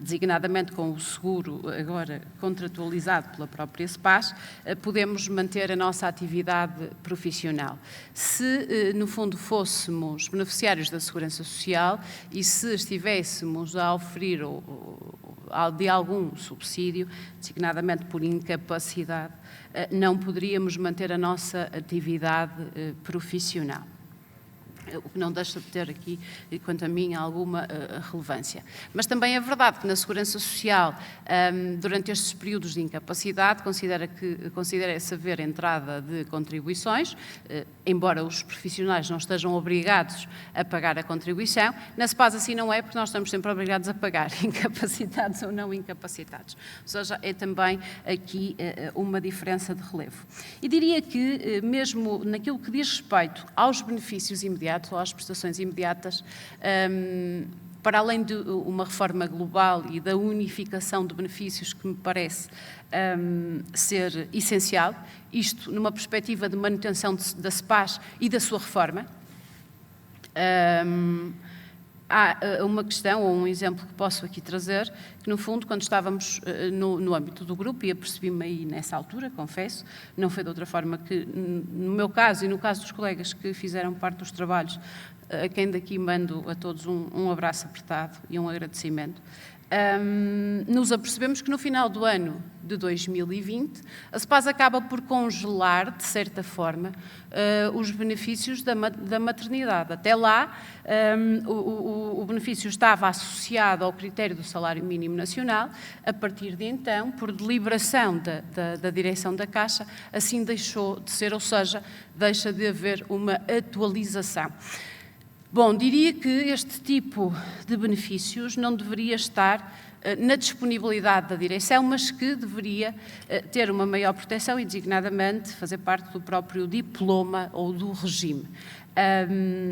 Speaker 2: designadamente com o seguro agora contratualizado pela própria SEPAS, podemos manter a nossa atividade profissional. Se, no fundo, fôssemos beneficiários da Segurança Social e se estivéssemos a oferir de algum subsídio, designadamente por incapacidade, não poderíamos manter a nossa atividade profissional. O que não deixa de ter aqui, quanto a mim, alguma relevância. Mas também é verdade que na Segurança Social, durante estes períodos de incapacidade, considera-se haver entrada de contribuições, embora os profissionais não estejam obrigados a pagar a contribuição. Na SEPAS assim não é, porque nós estamos sempre obrigados a pagar, incapacitados ou não incapacitados. Ou seja, é também aqui uma diferença de relevo. E diria que, mesmo naquilo que diz respeito aos benefícios imediatos, ou às prestações imediatas, para além de uma reforma global e da unificação de benefícios que me parece ser essencial, isto numa perspectiva de manutenção da SEPAS e da sua reforma, há uma questão, ou um exemplo que posso aqui trazer, que no fundo, quando estávamos no âmbito do grupo, e apercebi-me aí nessa altura, confesso, não foi de outra forma que, no meu caso e no caso dos colegas que fizeram parte dos trabalhos, a quem daqui mando a todos um abraço apertado e um agradecimento, nos apercebemos que no final do ano de 2020 a SEPAS acaba por congelar, de certa forma, os benefícios da maternidade. Até lá, o benefício estava associado ao critério do salário mínimo nacional. A partir de então, por deliberação da direção da Caixa, assim deixou de ser, ou seja, deixa de haver uma atualização. Bom, diria que este tipo de benefícios não deveria estar na disponibilidade da direção, mas que deveria ter uma maior proteção e, designadamente, fazer parte do próprio diploma ou do regime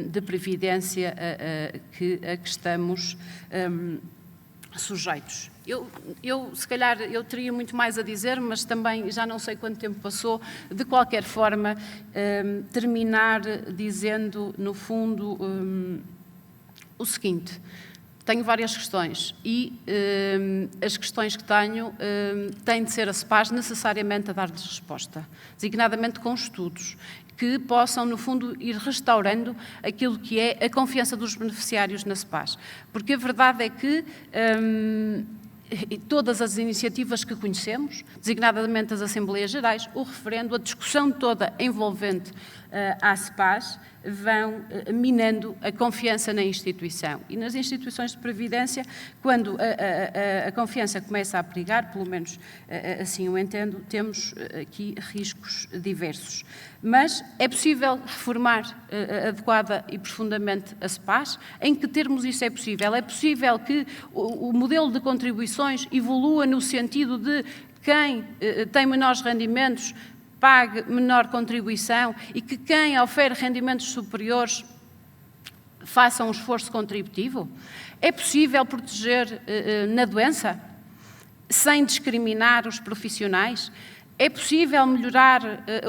Speaker 2: de previdência a que estamos sujeitos. Eu, se calhar, eu teria muito mais a dizer, mas também já não sei quanto tempo passou. De qualquer forma, terminar dizendo, no fundo, o seguinte. Tenho várias questões e as questões que tenho têm de ser a SEPAS necessariamente a dar-lhes resposta, designadamente com estudos que possam, no fundo, ir restaurando aquilo que é a confiança dos beneficiários na SEPAS. Porque a verdade é que todas as iniciativas que conhecemos, designadamente as Assembleias Gerais, o referendo, a discussão toda envolvente à SEPAS, vão minando a confiança na instituição. E nas instituições de previdência, quando a confiança começa a perigar, pelo menos assim o entendo, temos aqui riscos diversos. Mas é possível reformar adequada e profundamente a SEPAS? Em que termos isso é possível? É possível que o modelo de contribuições evolua no sentido de quem tem menores rendimentos pague menor contribuição e que quem ofere rendimentos superiores faça um esforço contributivo? É possível proteger na doença sem discriminar os profissionais? É possível melhorar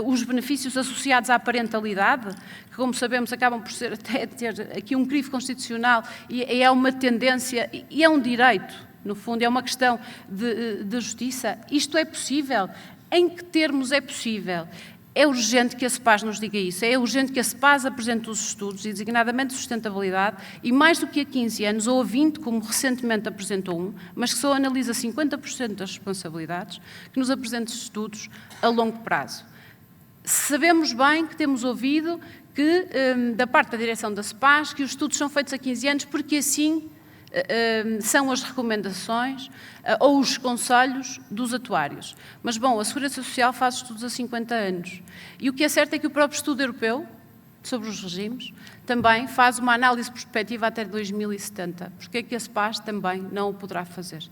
Speaker 2: os benefícios associados à parentalidade, que, como sabemos, acabam por ser até ter aqui um crivo constitucional e é uma tendência e é um direito, no fundo, é uma questão de justiça? Isto é possível? Em que termos é possível? É urgente que a SEPAS nos diga isso, é urgente que a SEPAS apresente os estudos, e designadamente de sustentabilidade, e mais do que há 15 anos, ou a 20, como recentemente apresentou um, mas que só analisa 50% das responsabilidades, que nos apresente estudos a longo prazo. Sabemos bem que temos ouvido que, da parte da direção da SEPAS, que os estudos são feitos há 15 anos, porque assim são as recomendações ou os conselhos dos atuários. Mas, bom, a Segurança Social faz estudos há 50 anos. E o que é certo é que o próprio estudo europeu, sobre os regimes, também faz uma análise prospectiva até 2070. Porque é que a SEPAS também não o poderá fazer?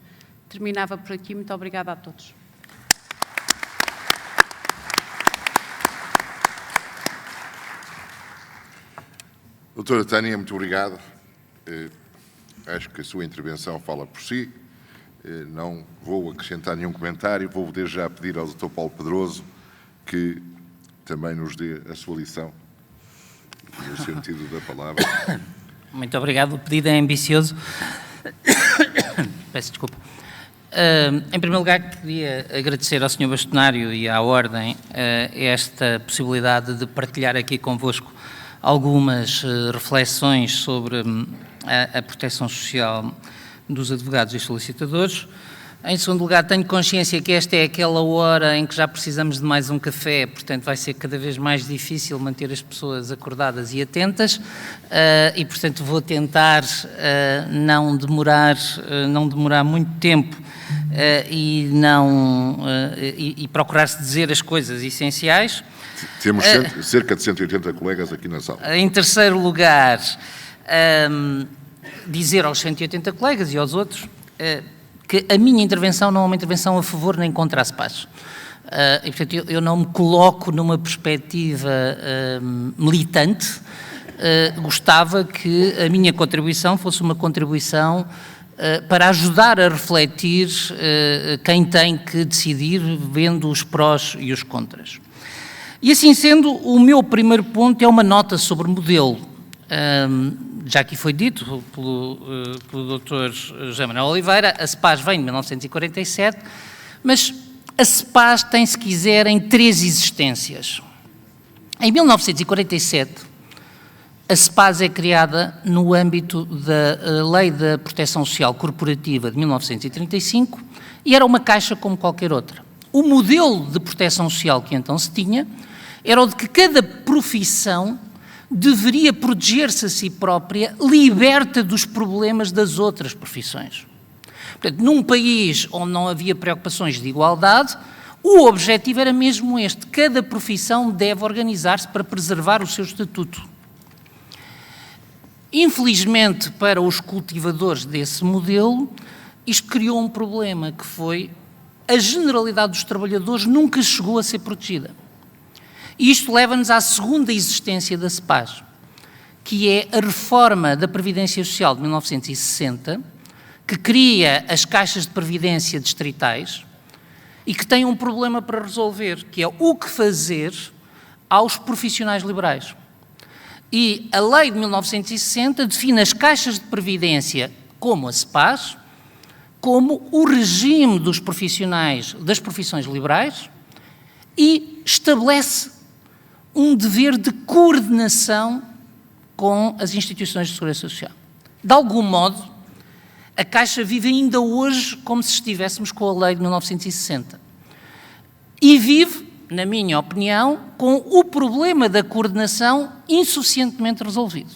Speaker 2: Terminava por aqui. Muito obrigada a todos.
Speaker 1: Doutora Tânia, muito obrigado. Acho que a sua intervenção fala por si. Não vou acrescentar nenhum comentário. Vou desde já pedir ao Dr. Paulo Pedroso que também nos dê a sua lição, no sentido da palavra.
Speaker 5: Muito obrigado. O pedido é ambicioso. Peço desculpa. Em primeiro lugar, queria agradecer ao Sr. Bastonário e à Ordem esta possibilidade de partilhar aqui convosco algumas reflexões sobre a proteção social dos advogados e solicitadores. Em segundo lugar, tenho consciência que esta é aquela hora em que já precisamos de mais um café, portanto vai ser cada vez mais difícil manter as pessoas acordadas e atentas e, portanto, vou tentar não demorar muito tempo e procurar-se dizer as coisas essenciais.
Speaker 1: Temos cerca de 180 colegas aqui na sala.
Speaker 5: Em terceiro lugar, dizer aos 180 colegas e aos outros que a minha intervenção não é uma intervenção a favor nem contra a SEPAS. E, portanto, eu não me coloco numa perspectiva militante. Gostava que a minha contribuição fosse uma contribuição para ajudar a refletir quem tem que decidir, vendo os prós e os contras. E assim sendo, o meu primeiro ponto é uma nota sobre modelo. Já aqui foi dito pelo Dr. José Manuel Oliveira, a SEPAS vem de 1947, mas a SEPAS tem, se quiserem, 3 existências. Em 1947, a SEPAS é criada no âmbito da Lei da Proteção Social Corporativa de 1935 e era uma caixa como qualquer outra. O modelo de proteção social que então se tinha era o de que cada profissão deveria proteger-se a si própria, liberta dos problemas das outras profissões. Portanto, num país onde não havia preocupações de igualdade, o objetivo era mesmo este: cada profissão deve organizar-se para preservar o seu estatuto. Infelizmente, para os cultivadores desse modelo, isto criou um problema, que foi a generalidade dos trabalhadores nunca chegou a ser protegida. E isto leva-nos à segunda existência da SEPAS, que é a reforma da Previdência Social de 1960, que cria as caixas de previdência distritais e que tem um problema para resolver, que é o que fazer aos profissionais liberais. E a lei de 1960 define as caixas de previdência como a SEPAS, como o regime dos profissionais das profissões liberais e estabelece um dever de coordenação com as instituições de segurança social. De algum modo, a Caixa vive ainda hoje como se estivéssemos com a lei de 1960. E vive, na minha opinião, com o problema da coordenação insuficientemente resolvido.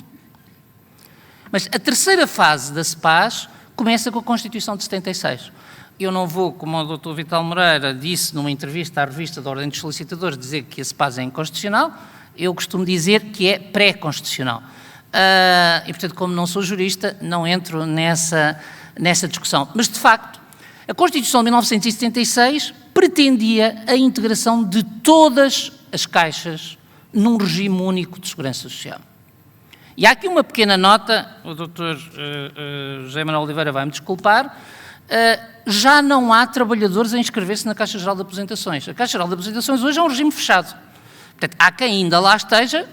Speaker 5: Mas a terceira fase da SEPAS começa com a Constituição de 76. Eu não vou, como o Dr. Vital Moreira disse numa entrevista à revista da Ordem dos Solicitadores, dizer que a SEPAS é inconstitucional. Eu costumo dizer que é pré-constitucional. E, portanto, como não sou jurista, não entro nessa discussão. Mas, de facto, a Constituição de 1976 pretendia a integração de todas as caixas num regime único de segurança social. E há aqui uma pequena nota, o Dr. José Manuel Oliveira vai-me desculpar, já não há trabalhadores a inscrever-se na Caixa Geral de Aposentações. A Caixa Geral de Aposentações hoje é um regime fechado. Portanto, há quem ainda lá esteja,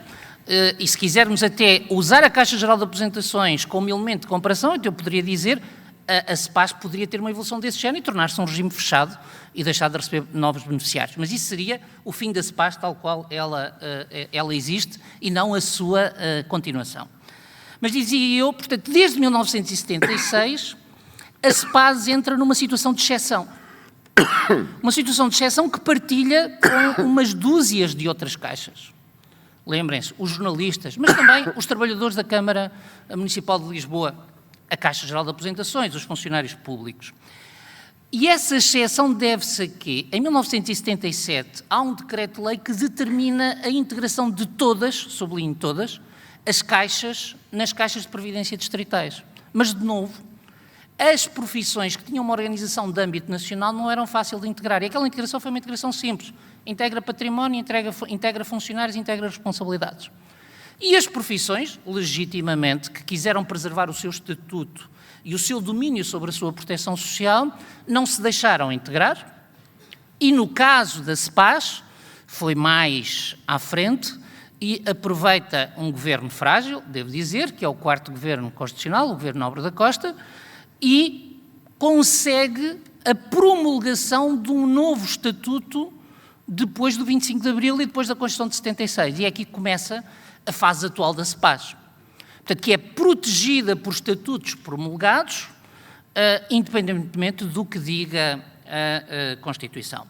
Speaker 5: e se quisermos até usar a Caixa Geral de Aposentações como elemento de comparação, então eu poderia dizer a SEPAS poderia ter uma evolução desse género e tornar-se um regime fechado e deixar de receber novos beneficiários. Mas isso seria o fim da SEPAS tal qual ela existe e não a sua continuação. Mas dizia eu, portanto, desde 1976, a SEPAS entra numa situação de exceção. Uma situação de exceção que partilha com umas dúzias de outras caixas. Lembrem-se, os jornalistas, mas também os trabalhadores da Câmara Municipal de Lisboa, a Caixa Geral de Aposentações, os funcionários públicos. E essa exceção deve-se a quê? Em 1977, há um decreto-lei que determina a integração de todas, sublinho todas, as caixas nas caixas de previdência distritais. Mas, de novo, as profissões que tinham uma organização de âmbito nacional não eram fáceis de integrar. E aquela integração foi uma integração simples. Integra património, integra funcionários, integra responsabilidades. E as profissões, legitimamente, que quiseram preservar o seu estatuto e o seu domínio sobre a sua proteção social, não se deixaram integrar. E no caso da SEPAS, foi mais à frente e aproveita um governo frágil, devo dizer, que é o 4º governo constitucional, o governo Nobre da Costa, e consegue a promulgação de um novo estatuto depois do 25 de Abril e depois da Constituição de 76. E é aqui que começa a fase atual da SEPAS. Portanto, que é protegida por estatutos promulgados, independentemente do que diga a Constituição.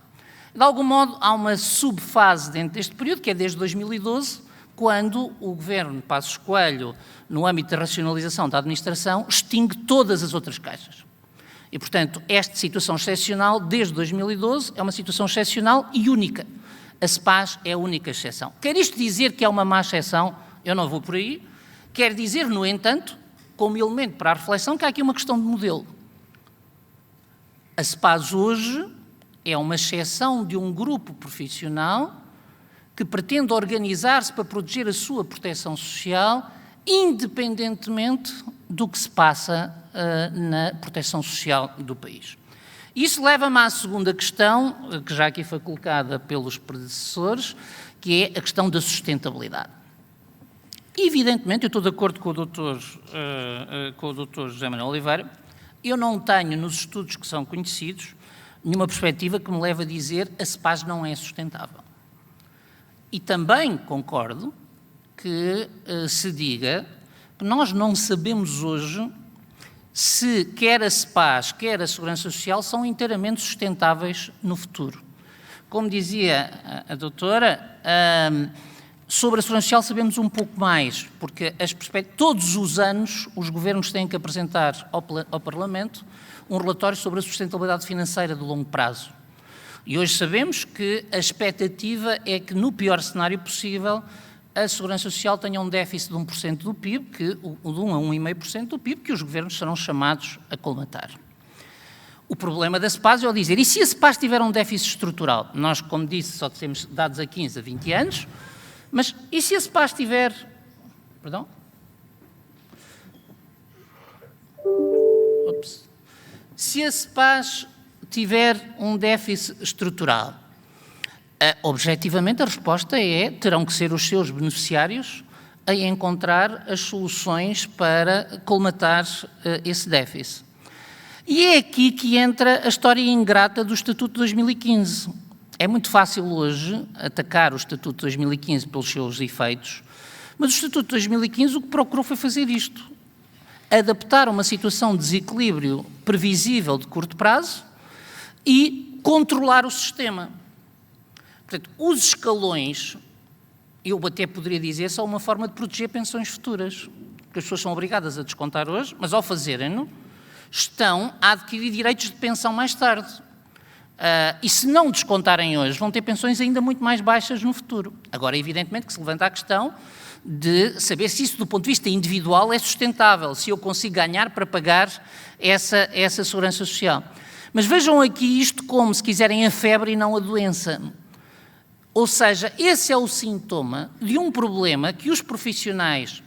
Speaker 5: De algum modo, há uma subfase dentro deste período, que é desde 2012, quando o governo de Passos Coelho, no âmbito da racionalização da administração, extingue todas as outras caixas. E, portanto, esta situação excepcional, desde 2012, é uma situação excepcional e única. A SEPAS é a única exceção. Quer isto dizer que é uma má exceção? Eu não vou por aí. Quer dizer, no entanto, como elemento para a reflexão, que há aqui uma questão de modelo. A SEPAS hoje é uma exceção de um grupo profissional que pretende organizar-se para proteger a sua proteção social, independentemente do que se passa na proteção social do país. Isso leva-me à segunda questão, que já aqui foi colocada pelos predecessores, que é a questão da sustentabilidade. Evidentemente, eu estou de acordo com o Dr. José Manuel Oliveira, eu não tenho, nos estudos que são conhecidos, nenhuma perspectiva que me leve a dizer a CEPAS não é sustentável. E também concordo que se diga que nós não sabemos hoje se quer a CEPAS, quer a Segurança Social são inteiramente sustentáveis no futuro. Como dizia a doutora, sobre a Segurança Social sabemos um pouco mais, porque todos os anos os governos têm que apresentar ao Parlamento um relatório sobre a sustentabilidade financeira de longo prazo. E hoje sabemos que a expectativa é que, no pior cenário possível, a Segurança Social tenha um déficit de 1% do PIB, de 1 a 1,5% do PIB, que os governos serão chamados a colmatar. O problema da CEPAS é o dizer, e se a CEPAS tiver um déficit estrutural? Nós, como disse, só temos dados a 15 a 20 anos, mas e se a CEPAS tiver... Perdão? Ups. Se a CEPAS tiver um déficit estrutural, objetivamente a resposta é, terão que ser os seus beneficiários a encontrar as soluções para colmatar esse déficit. E é aqui que entra a história ingrata do Estatuto de 2015. É muito fácil hoje atacar o Estatuto de 2015 pelos seus efeitos, mas o Estatuto de 2015 o que procurou foi fazer isto. Adaptar uma situação de desequilíbrio previsível de curto prazo e controlar o sistema. Portanto, os escalões, eu até poderia dizer, são uma forma de proteger pensões futuras, porque as pessoas são obrigadas a descontar hoje, mas ao fazerem-no, estão a adquirir direitos de pensão mais tarde. E se não descontarem hoje, vão ter pensões ainda muito mais baixas no futuro. Agora, evidentemente que se levanta a questão de saber se isso, do ponto de vista individual, é sustentável, se eu consigo ganhar para pagar essa segurança social. Mas vejam aqui isto como, se quiserem, a febre e não a doença. Ou seja, esse é o sintoma de um problema que os profissionais,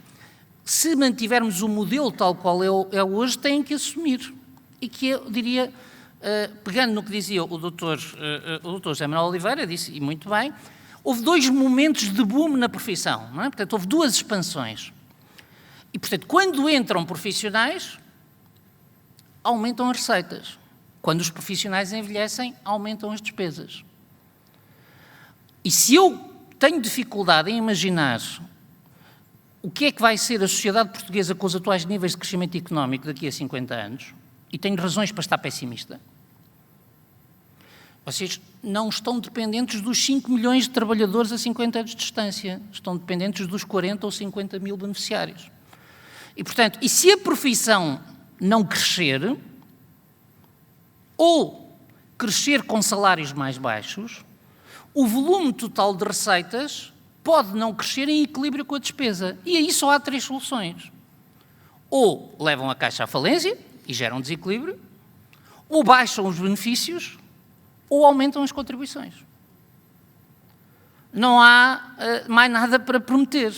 Speaker 5: se mantivermos o modelo tal qual é hoje, têm que assumir. E que eu diria, pegando no que dizia o doutor José Manuel Oliveira, disse, e muito bem, houve 2 momentos de boom na profissão, não é? Portanto, houve 2 expansões. E, portanto, quando entram profissionais, aumentam as receitas. Quando os profissionais envelhecem, aumentam as despesas. E se eu tenho dificuldade em imaginar o que é que vai ser a sociedade portuguesa com os atuais níveis de crescimento económico daqui a 50 anos, e tenho razões para estar pessimista, vocês não estão dependentes dos 5 milhões de trabalhadores a 50 anos de distância, estão dependentes dos 40 ou 50 mil beneficiários. E, portanto, e se a profissão não crescer, ou crescer com salários mais baixos, o volume total de receitas pode não crescer em equilíbrio com a despesa. E aí só há 3 soluções. Ou levam a Caixa à falência e geram desequilíbrio, ou baixam os benefícios, ou aumentam as contribuições. Não há mais nada para prometer.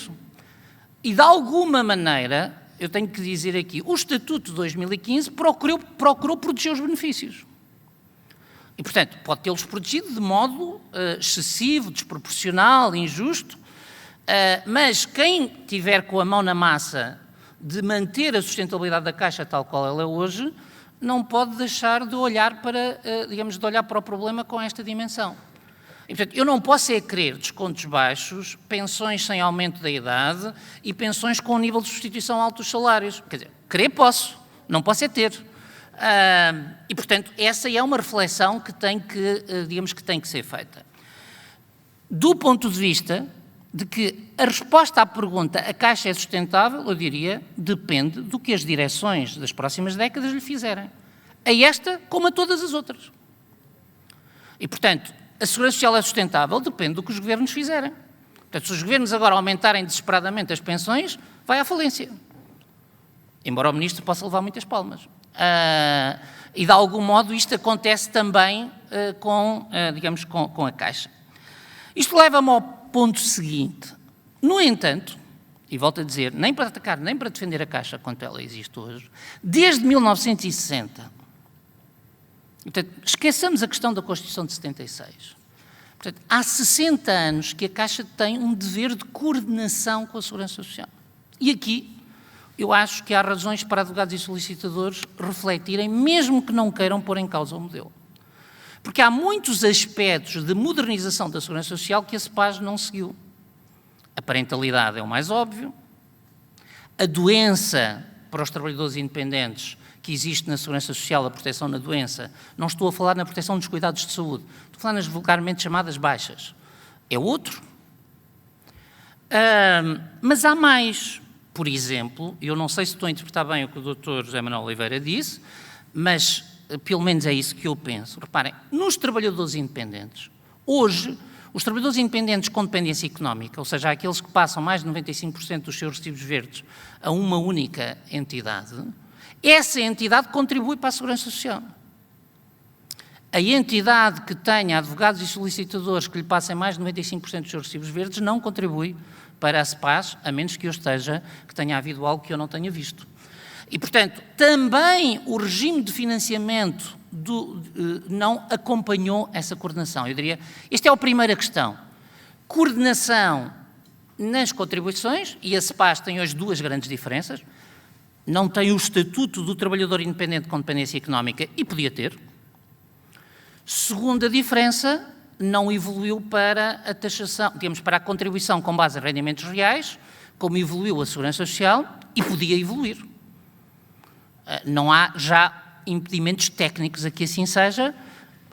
Speaker 5: E, de alguma maneira, eu tenho que dizer aqui, o Estatuto de 2015 procurou proteger os benefícios. E, portanto, pode tê-los protegido de modo excessivo, desproporcional, injusto, mas quem tiver com a mão na massa de manter a sustentabilidade da Caixa tal qual ela é hoje, não pode deixar de olhar para, de olhar para o problema com esta dimensão. E, portanto, eu não posso querer descontos baixos, pensões sem aumento da idade e pensões com um nível de substituição alto dos salários. Quer dizer, querer posso, não posso ter. E, portanto, essa é uma reflexão que tem que ser feita. Do ponto de vista de que a resposta à pergunta a Caixa é sustentável, eu diria, depende do que as direções das próximas décadas lhe fizerem. A esta como a todas as outras. E, portanto, a Segurança Social é sustentável, depende do que os governos fizerem. Portanto, se os governos agora aumentarem desesperadamente as pensões, vai à falência. Embora o Ministro possa levar muitas palmas. E, de algum modo, isto acontece também com a Caixa. Isto leva-me ao ponto seguinte. No entanto, e volto a dizer, nem para atacar, nem para defender a Caixa quanto ela existe hoje, desde 1960, portanto, esqueçamos a questão da Constituição de 76. Portanto, há 60 anos que a Caixa tem um dever de coordenação com a Segurança Social. E aqui eu acho que há razões para advogados e solicitadores refletirem, mesmo que não queiram pôr em causa o modelo. Porque há muitos aspectos de modernização da Segurança Social que a CEPAS não seguiu. A parentalidade é o mais óbvio, a doença para os trabalhadores independentes que existe na Segurança Social, a proteção na doença, não estou a falar na proteção dos cuidados de saúde, estou a falar nas vulgarmente chamadas baixas. É outro. Mas há mais. Por exemplo, eu não sei se estou a interpretar bem o que o Dr. José Manuel Oliveira disse, mas pelo menos é isso que eu penso. Reparem, nos trabalhadores independentes, hoje, os trabalhadores independentes com dependência económica, ou seja, aqueles que passam mais de 95% dos seus recibos verdes a uma única entidade, essa entidade contribui para a Segurança Social. A entidade que tenha advogados e solicitadores que lhe passem mais de 95% dos seus recibos verdes não contribui para a CEPAS, a menos que que tenha havido algo que eu não tenha visto. E, portanto, também o regime de financiamento não acompanhou essa coordenação. Eu diria, esta é a primeira questão. Coordenação nas contribuições, e a CEPAS tem hoje duas grandes diferenças. Não tem o estatuto do trabalhador independente com dependência económica e podia ter. Segunda diferença, não evoluiu para a taxação, digamos, para a contribuição com base em rendimentos reais, como evoluiu a Segurança Social, e podia evoluir. Não há já impedimentos técnicos a que assim seja,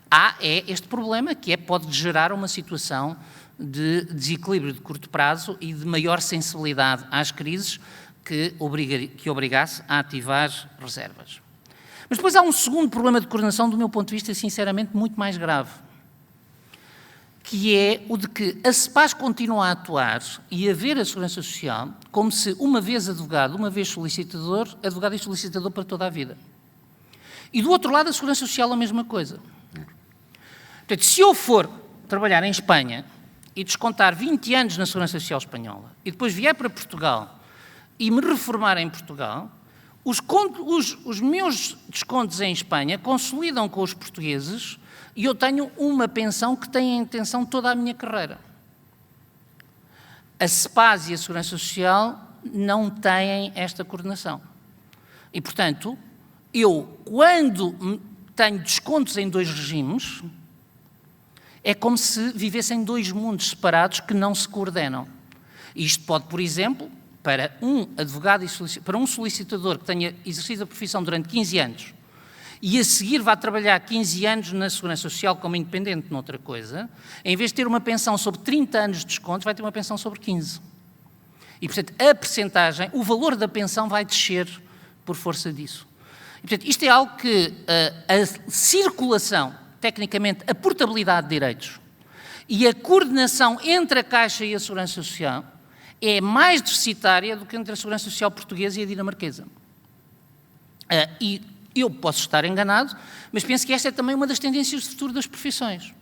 Speaker 5: há este problema, que pode gerar uma situação de desequilíbrio de curto prazo e de maior sensibilidade às crises que obrigasse a ativar reservas. Mas depois há um segundo problema de coordenação, do meu ponto de vista, sinceramente, muito mais grave, que é o de que a CEPAS continua a atuar e a ver a Segurança Social como se, uma vez advogado, uma vez solicitador, advogado e solicitador para toda a vida. E do outro lado, a Segurança Social a mesma coisa. Portanto, se eu for trabalhar em Espanha e descontar 20 anos na Segurança Social espanhola e depois vier para Portugal e me reformar em Portugal, os meus descontos em Espanha consolidam com os portugueses e eu tenho uma pensão que tem a intenção toda a minha carreira. A CEPAS e a Segurança Social não têm esta coordenação. E, portanto, eu, quando tenho descontos em dois regimes, é como se vivessem dois mundos separados que não se coordenam. Isto pode, por exemplo, para um advogado para um solicitador que tenha exercido a profissão durante 15 anos e a seguir vá trabalhar 15 anos na Segurança Social como independente noutra coisa, em vez de ter uma pensão sobre 30 anos de descontos, vai ter uma pensão sobre 15. E, portanto, a percentagem, o valor da pensão vai descer por força disso. E, portanto, isto é algo que a circulação, tecnicamente, a portabilidade de direitos e a coordenação entre a Caixa e a Segurança Social é mais deficitária do que entre a Segurança Social portuguesa e a dinamarquesa. E eu posso estar enganado, mas penso que esta é também uma das tendências de futuro das profissões.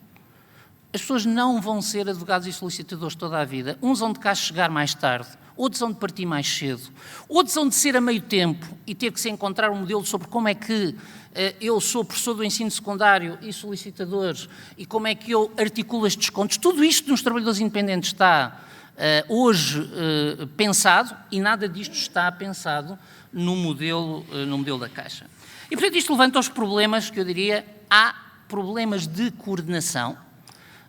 Speaker 5: As pessoas não vão ser advogados e solicitadores toda a vida. Uns vão de cá chegar mais tarde, outros vão de partir mais cedo, outros vão de ser a meio tempo e ter que se encontrar um modelo sobre como é que eu sou professor do ensino secundário e solicitador e como é que eu articulo estes descontos. Tudo isto nos trabalhadores independentes está hoje pensado e nada disto está pensado no modelo da Caixa. E, portanto, isto levanta os problemas que eu diria, há problemas de coordenação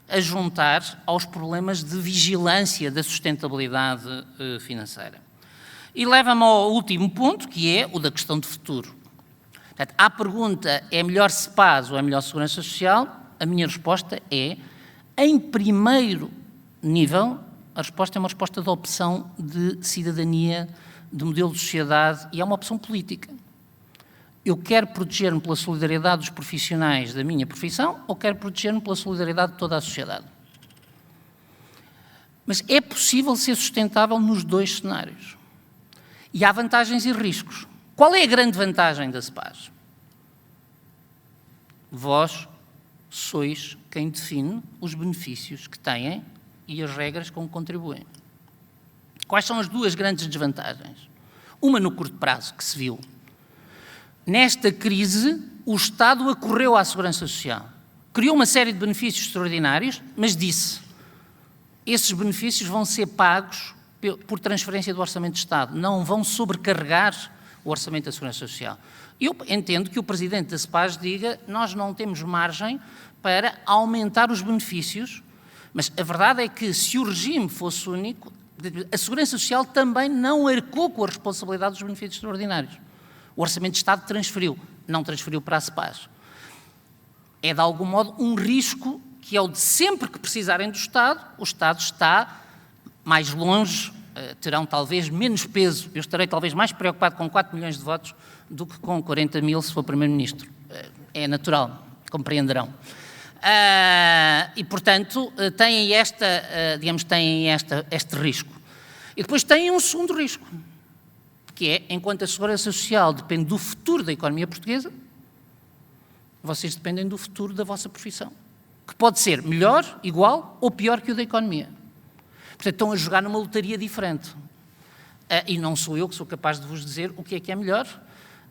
Speaker 5: a juntar aos problemas de vigilância da sustentabilidade financeira. E leva-me ao último ponto, que é o da questão de futuro. Portanto, à pergunta, é melhor CEPAS ou é melhor Segurança Social? A minha resposta é, em primeiro nível, a resposta é uma resposta de opção de cidadania, de modelo de sociedade, e é uma opção política. Eu quero proteger-me pela solidariedade dos profissionais da minha profissão ou quero proteger-me pela solidariedade de toda a sociedade? Mas é possível ser sustentável nos dois cenários. E há vantagens e riscos. Qual é a grande vantagem da CEPAS? Vós sois quem define os benefícios que têm e as regras com que contribuem. Quais são as duas grandes desvantagens? Uma no curto prazo, que se viu. Nesta crise, o Estado acorreu à Segurança Social. Criou uma série de benefícios extraordinários, mas disse, esses benefícios vão ser pagos por transferência do Orçamento de Estado, não vão sobrecarregar o Orçamento da Segurança Social. Eu entendo que o Presidente da SEPAS diga nós não temos margem para aumentar os benefícios, mas a verdade é que se o regime fosse único, a Segurança Social também não arcou com a responsabilidade dos benefícios extraordinários. O Orçamento de Estado transferiu, não transferiu para a SEPAS. É, de algum modo, um risco que é o de sempre que precisarem do Estado, o Estado está mais longe, terão talvez menos peso. Eu estarei talvez mais preocupado com 4 milhões de votos do que com 40 mil se for Primeiro-Ministro. É natural, compreenderão. E, portanto, têm este risco. E depois têm um segundo risco, que é, enquanto a Segurança Social depende do futuro da economia portuguesa, vocês dependem do futuro da vossa profissão, que pode ser melhor, igual ou pior que o da economia. Portanto, estão a jogar numa lotaria diferente. E não sou eu que sou capaz de vos dizer o que é melhor,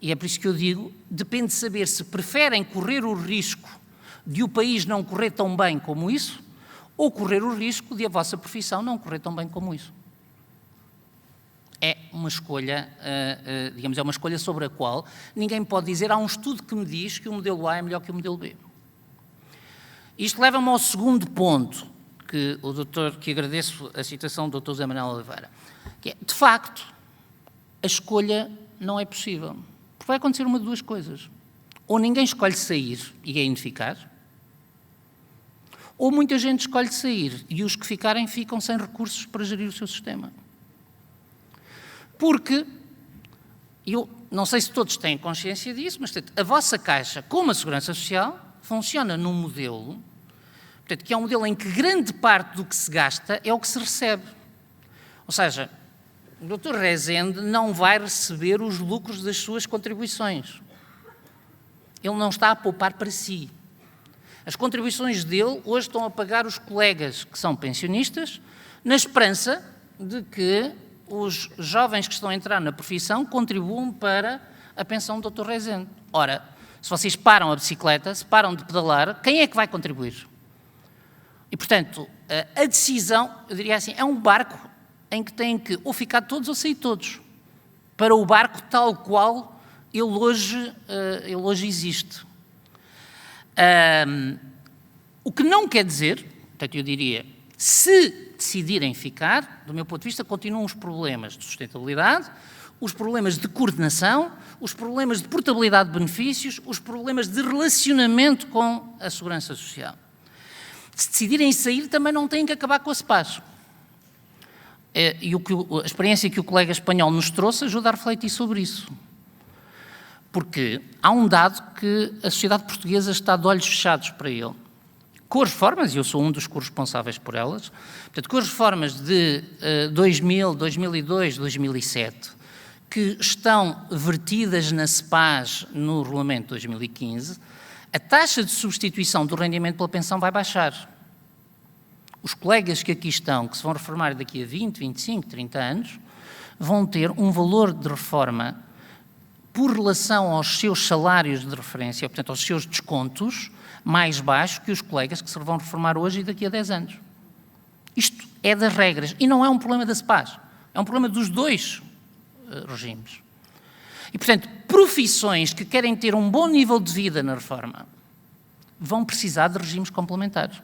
Speaker 5: e é por isso que eu digo, depende de saber se preferem correr o risco de o país não correr tão bem como isso, ou correr o risco de a vossa profissão não correr tão bem como isso. É uma escolha, digamos, é uma escolha sobre a qual ninguém pode dizer, há um estudo que me diz que o modelo A é melhor que o modelo B. Isto leva-me ao segundo ponto, que agradeço a citação do Dr. José Manuel Oliveira, que é, de facto, a escolha não é possível. Porque vai acontecer uma de duas coisas. Ou ninguém escolhe sair e é ineficaz, ou muita gente escolhe sair e os que ficarem ficam sem recursos para gerir o seu sistema. Porque, eu não sei se todos têm consciência disso, mas a vossa Caixa, como a Segurança Social, funciona num modelo, portanto, que é um modelo em que grande parte do que se gasta é o que se recebe. Ou seja, o Dr. Rezende não vai receber os lucros das suas contribuições. Ele não está a poupar para si. As contribuições dele hoje estão a pagar os colegas que são pensionistas, na esperança de que os jovens que estão a entrar na profissão contribuam para a pensão do Dr. Rezende. Ora, se vocês param a bicicleta, se param de pedalar, quem é que vai contribuir? E, portanto, a decisão, eu diria assim, é um barco em que têm que ou ficar todos ou sair todos, para o barco tal qual ele hoje existe. O que não quer dizer, portanto, eu diria, se decidirem ficar, do meu ponto de vista, continuam os problemas de sustentabilidade, os problemas de coordenação, os problemas de portabilidade de benefícios, os problemas de relacionamento com a Segurança Social. Se decidirem sair, também não têm que acabar com a SEPAS. E a experiência que o colega espanhol nos trouxe ajuda a refletir sobre isso. Porque há um dado que a sociedade portuguesa está de olhos fechados para ele. Com as reformas, e eu sou um dos corresponsáveis por elas, portanto, com as reformas de 2000, 2002, 2007, que estão vertidas na SEPAS no regulamento de 2015, a taxa de substituição do rendimento pela pensão vai baixar. Os colegas que aqui estão, que se vão reformar daqui a 20, 25, 30 anos, vão ter um valor de reforma por relação aos seus salários de referência, portanto, aos seus descontos, mais baixo que os colegas que se vão reformar hoje e daqui a 10 anos. Isto é das regras. E não é um problema da SEPAS. É um problema dos dois regimes. E, portanto, profissões que querem ter um bom nível de vida na reforma vão precisar de regimes complementares.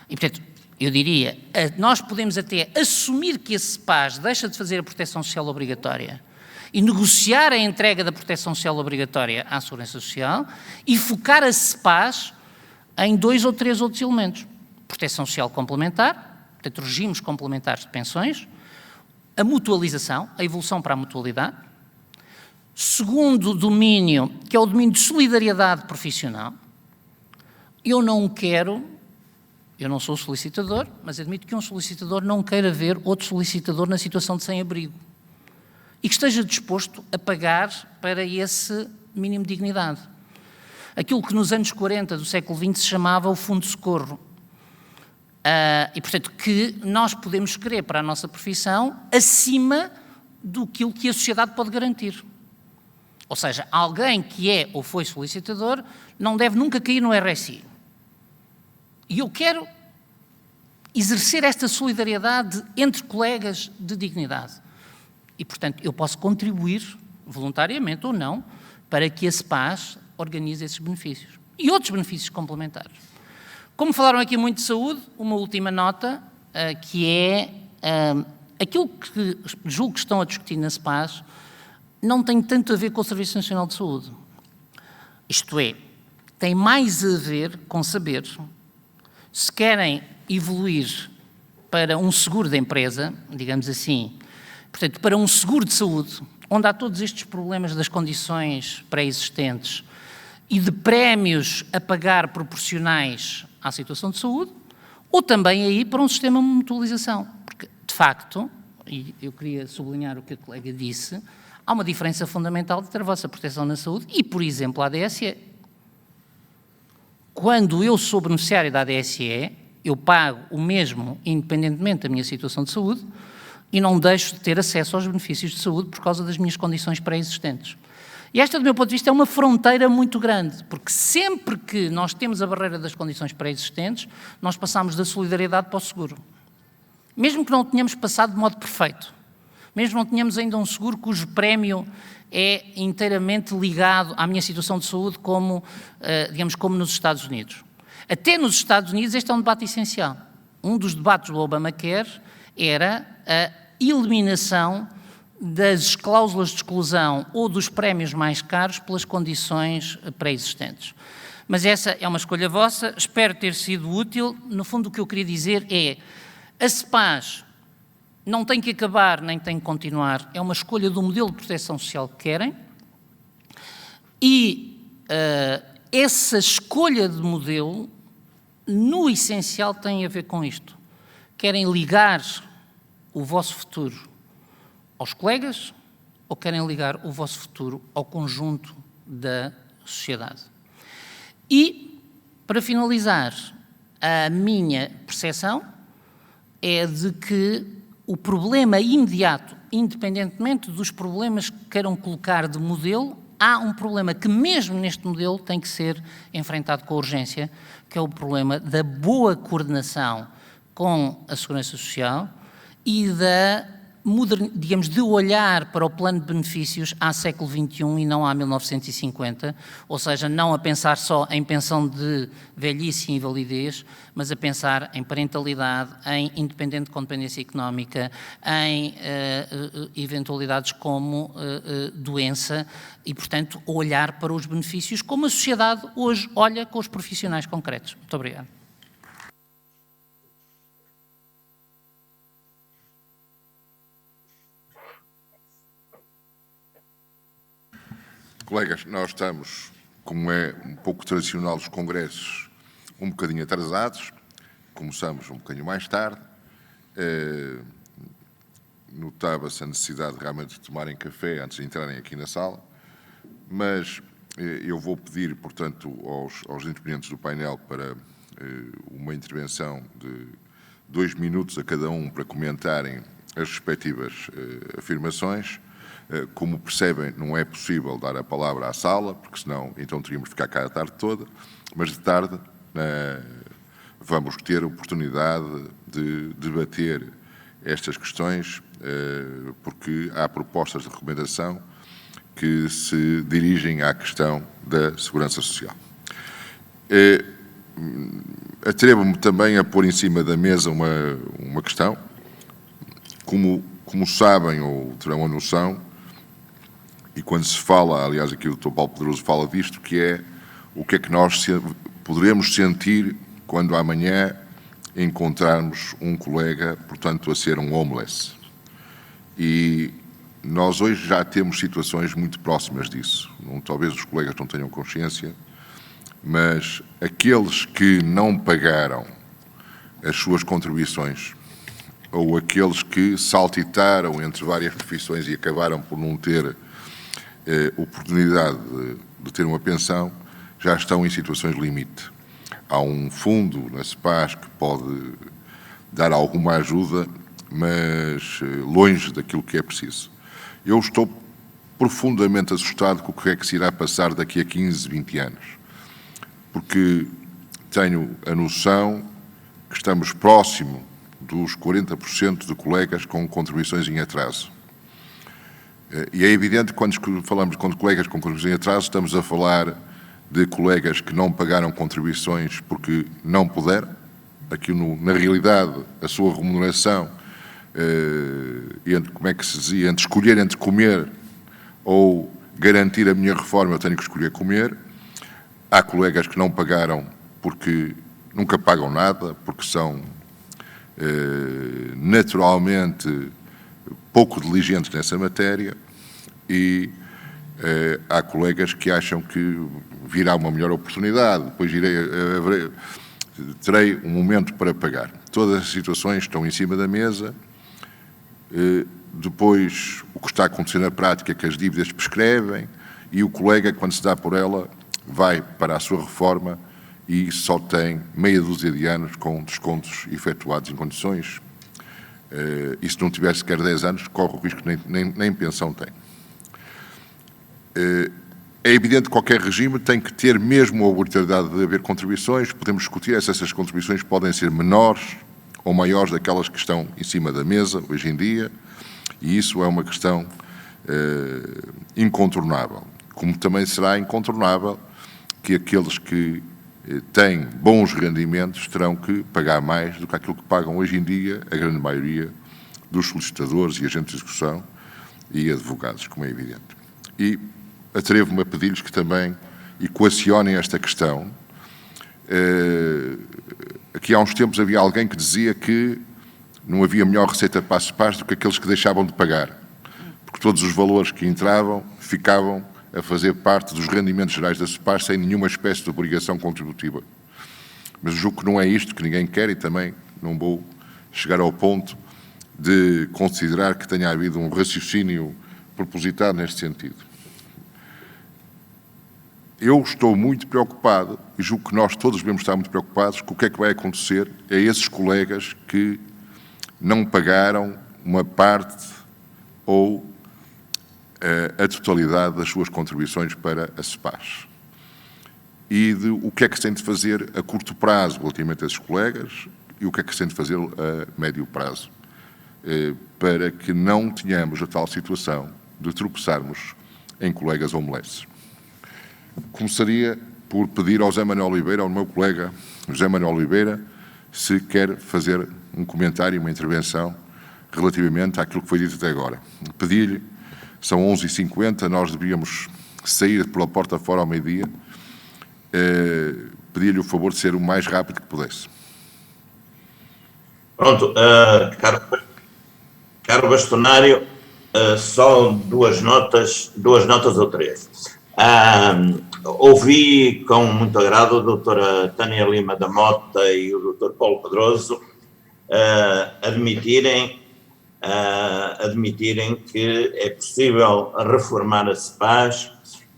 Speaker 5: E, portanto, eu diria, nós podemos até assumir que a SEPAS deixa de fazer a proteção social obrigatória e negociar a entrega da proteção social obrigatória à Segurança Social e focar a SEPAS em 2 ou 3 outros elementos. Proteção social complementar, portanto, regimes complementares de pensões, a mutualização, a evolução para a mutualidade. Segundo domínio, que é o domínio de solidariedade profissional. Eu não sou solicitador, mas admito que um solicitador não queira ver outro solicitador na situação de sem-abrigo e que esteja disposto a pagar para esse mínimo de dignidade. Aquilo que nos anos 40 do século XX se chamava o Fundo de Socorro. E, portanto, que nós podemos querer para a nossa profissão acima do que a sociedade pode garantir. Ou seja, alguém que é ou foi solicitador não deve nunca cair no RSI. E eu quero exercer esta solidariedade entre colegas de dignidade. E, portanto, eu posso contribuir, voluntariamente ou não, para que a CEPAS organize esses benefícios. E outros benefícios complementares. Como falaram aqui muito de saúde, uma última nota, que é aquilo que julgo que estão a discutir na CEPAS, não tem tanto a ver com o Serviço Nacional de Saúde. Isto é, tem mais a ver com saber se querem evoluir para um seguro de empresa, digamos assim, portanto, para um seguro de saúde, onde há todos estes problemas das condições pré-existentes e de prémios a pagar proporcionais à situação de saúde, ou também aí para um sistema de mutualização. Porque, de facto, e eu queria sublinhar o que a colega disse, há uma diferença fundamental entre a vossa proteção na saúde e, por exemplo, a ADSE. Quando eu sou beneficiário da ADSE, eu pago o mesmo independentemente da minha situação de saúde e não deixo de ter acesso aos benefícios de saúde por causa das minhas condições pré-existentes. E esta, do meu ponto de vista, é uma fronteira muito grande, porque sempre que nós temos a barreira das condições pré-existentes, nós passamos da solidariedade para o seguro. Mesmo que não tenhamos passado de modo perfeito, mesmo que não tenhamos ainda um seguro cujo prémio é inteiramente ligado à minha situação de saúde, como, digamos, como nos Estados Unidos. Até nos Estados Unidos este é um debate essencial. Um dos debates do Obamacare era a eliminação das cláusulas de exclusão ou dos prémios mais caros pelas condições pré-existentes. Mas essa é uma escolha vossa, espero ter sido útil. No fundo, o que eu queria dizer é a CEPAS não tem que acabar nem tem que continuar, é uma escolha do modelo de proteção social que querem e essa escolha de modelo, no essencial, tem a ver com isto. Querem ligar o vosso futuro aos colegas ou querem ligar o vosso futuro ao conjunto da sociedade? E, para finalizar, a minha percepção é de que o problema imediato, independentemente dos problemas que queiram colocar de modelo, há um problema que mesmo neste modelo tem que ser enfrentado com urgência, que é o problema da boa coordenação com a Segurança Social e digamos, de olhar para o plano de benefícios à século XXI e não à 1950, ou seja, não a pensar só em pensão de velhice e invalidez, mas a pensar em parentalidade, em independente com dependência económica, em eventualidades como doença e, portanto, olhar para os benefícios como a sociedade hoje olha com os profissionais concretos. Muito obrigado.
Speaker 1: Colegas, nós estamos, como é um pouco tradicional dos congressos, um bocadinho atrasados, começamos um bocadinho mais tarde, notava-se a necessidade realmente de tomarem café antes de entrarem aqui na sala, mas eu vou pedir, portanto, aos intervenientes do painel para uma intervenção de 2 minutos a cada um para comentarem as respectivas afirmações. Como percebem, não é possível dar a palavra à sala, porque senão então teríamos de ficar cá a tarde toda, mas de tarde vamos ter a oportunidade de debater estas questões, porque há propostas de recomendação que se dirigem à questão da segurança social. Atrevo-me também a pôr em cima da mesa uma questão. Como sabem ou terão a noção, e quando se fala, aliás, aqui o Dr. Paulo Pedroso fala disto, que é o que é que nós poderemos sentir quando amanhã encontrarmos um colega, portanto, a ser um homeless. E nós hoje já temos situações muito próximas disso. Talvez os colegas não tenham consciência, mas aqueles que não pagaram as suas contribuições ou aqueles que saltitaram entre várias profissões e acabaram por não ter oportunidade de ter uma pensão, já estão em situações limite. Há um fundo na CEPAS que pode dar alguma ajuda, mas longe daquilo que é preciso. Eu estou profundamente assustado com o que é que se irá passar daqui a 15, 20 anos, porque tenho a noção que estamos próximo dos 40% de colegas com contribuições em atraso. E é evidente que quando falamos de colegas com contribuições em atraso, estamos a falar de colegas que não pagaram contribuições porque não puderam. Aqui, na realidade, a sua remuneração, como é que se dizia, entre escolher entre comer ou garantir a minha reforma, eu tenho que escolher comer. Há colegas que não pagaram porque nunca pagam nada, porque são naturalmente pouco diligentes nessa matéria, e há colegas que acham que virá uma melhor oportunidade, depois terei um momento para pagar. Todas as situações estão em cima da mesa. Depois, o que está a acontecer na prática é que as dívidas prescrevem e o colega, quando se dá por ela, vai para a sua reforma e só tem meia dúzia de anos com descontos efetuados em condições. E se não tiver sequer 10 anos, corre o risco que nem pensão tem. É evidente que qualquer regime tem que ter mesmo a obrigatoriedade de haver contribuições. Podemos discutir se essas contribuições podem ser menores ou maiores daquelas que estão em cima da mesa hoje em dia, e isso é uma questão incontornável. Como também será incontornável que aqueles que têm bons rendimentos terão que pagar mais do que aquilo que pagam hoje em dia a grande maioria dos solicitadores e agentes de execução e advogados, como é evidente. E atrevo-me a pedir-lhes que também equacionem esta questão. Aqui há uns tempos havia alguém que dizia que não havia melhor receita para a SEPAS do que aqueles que deixavam de pagar, porque todos os valores que entravam ficavam a fazer parte dos rendimentos gerais da SEPAS sem nenhuma espécie de obrigação contributiva. Mas julgo que não é isto que ninguém quer, e também não vou chegar ao ponto de considerar que tenha havido um raciocínio propositado neste sentido. Eu estou muito preocupado, e julgo que nós todos devemos estar muito preocupados, com o que é que vai acontecer a esses colegas que não pagaram uma parte ou a totalidade das suas contribuições para a SEPAS. E de o que é que se tem de fazer a curto prazo relativamente a esses colegas e o que é que se tem de fazer a médio prazo, para que não tenhamos a tal situação de tropeçarmos em colegas omeletes. Começaria por pedir ao José Manuel Oliveira, ao meu colega José Manuel Oliveira, se quer fazer um comentário, uma intervenção relativamente àquilo que foi dito até agora. Pedir-lhe, são 11h50, nós devíamos sair pela porta fora ao meio-dia, pedir-lhe o favor de ser o mais rápido que pudesse.
Speaker 3: Pronto, caro bastonário, só duas notas ou três. Ouvi com muito agrado a doutora Tânia Lima da Mota e o doutor Paulo Pedroso admitirem que é possível reformar a SEPAS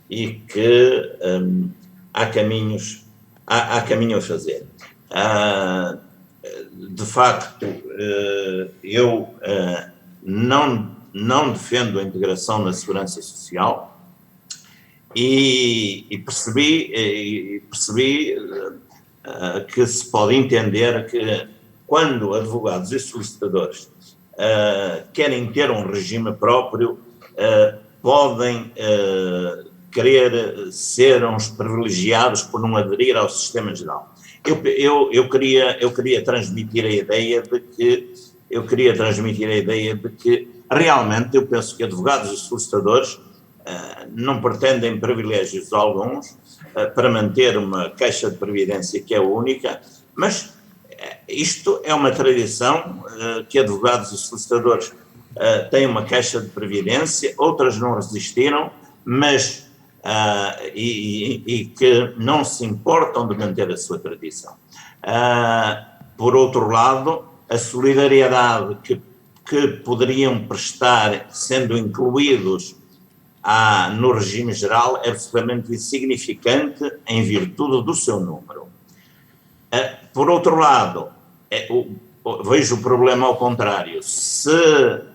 Speaker 3: e que há caminho a fazer. De facto, eu não defendo a integração na segurança social e percebi que se pode entender que quando advogados e solicitadores querem ter um regime próprio, podem querer ser uns privilegiados por não aderir ao sistema geral. Eu queria transmitir a ideia de que realmente eu penso que advogados e solicitadores não pretendem privilégios alguns para manter uma caixa de previdência que é única, mas isto é uma tradição que advogados e solicitadores têm uma caixa de previdência, outras não resistiram, mas e que não se importam de manter a sua tradição. Por outro lado, a solidariedade que poderiam prestar, sendo incluídos no regime geral, é absolutamente insignificante em virtude do seu número. Por outro lado, vejo o problema ao contrário. Se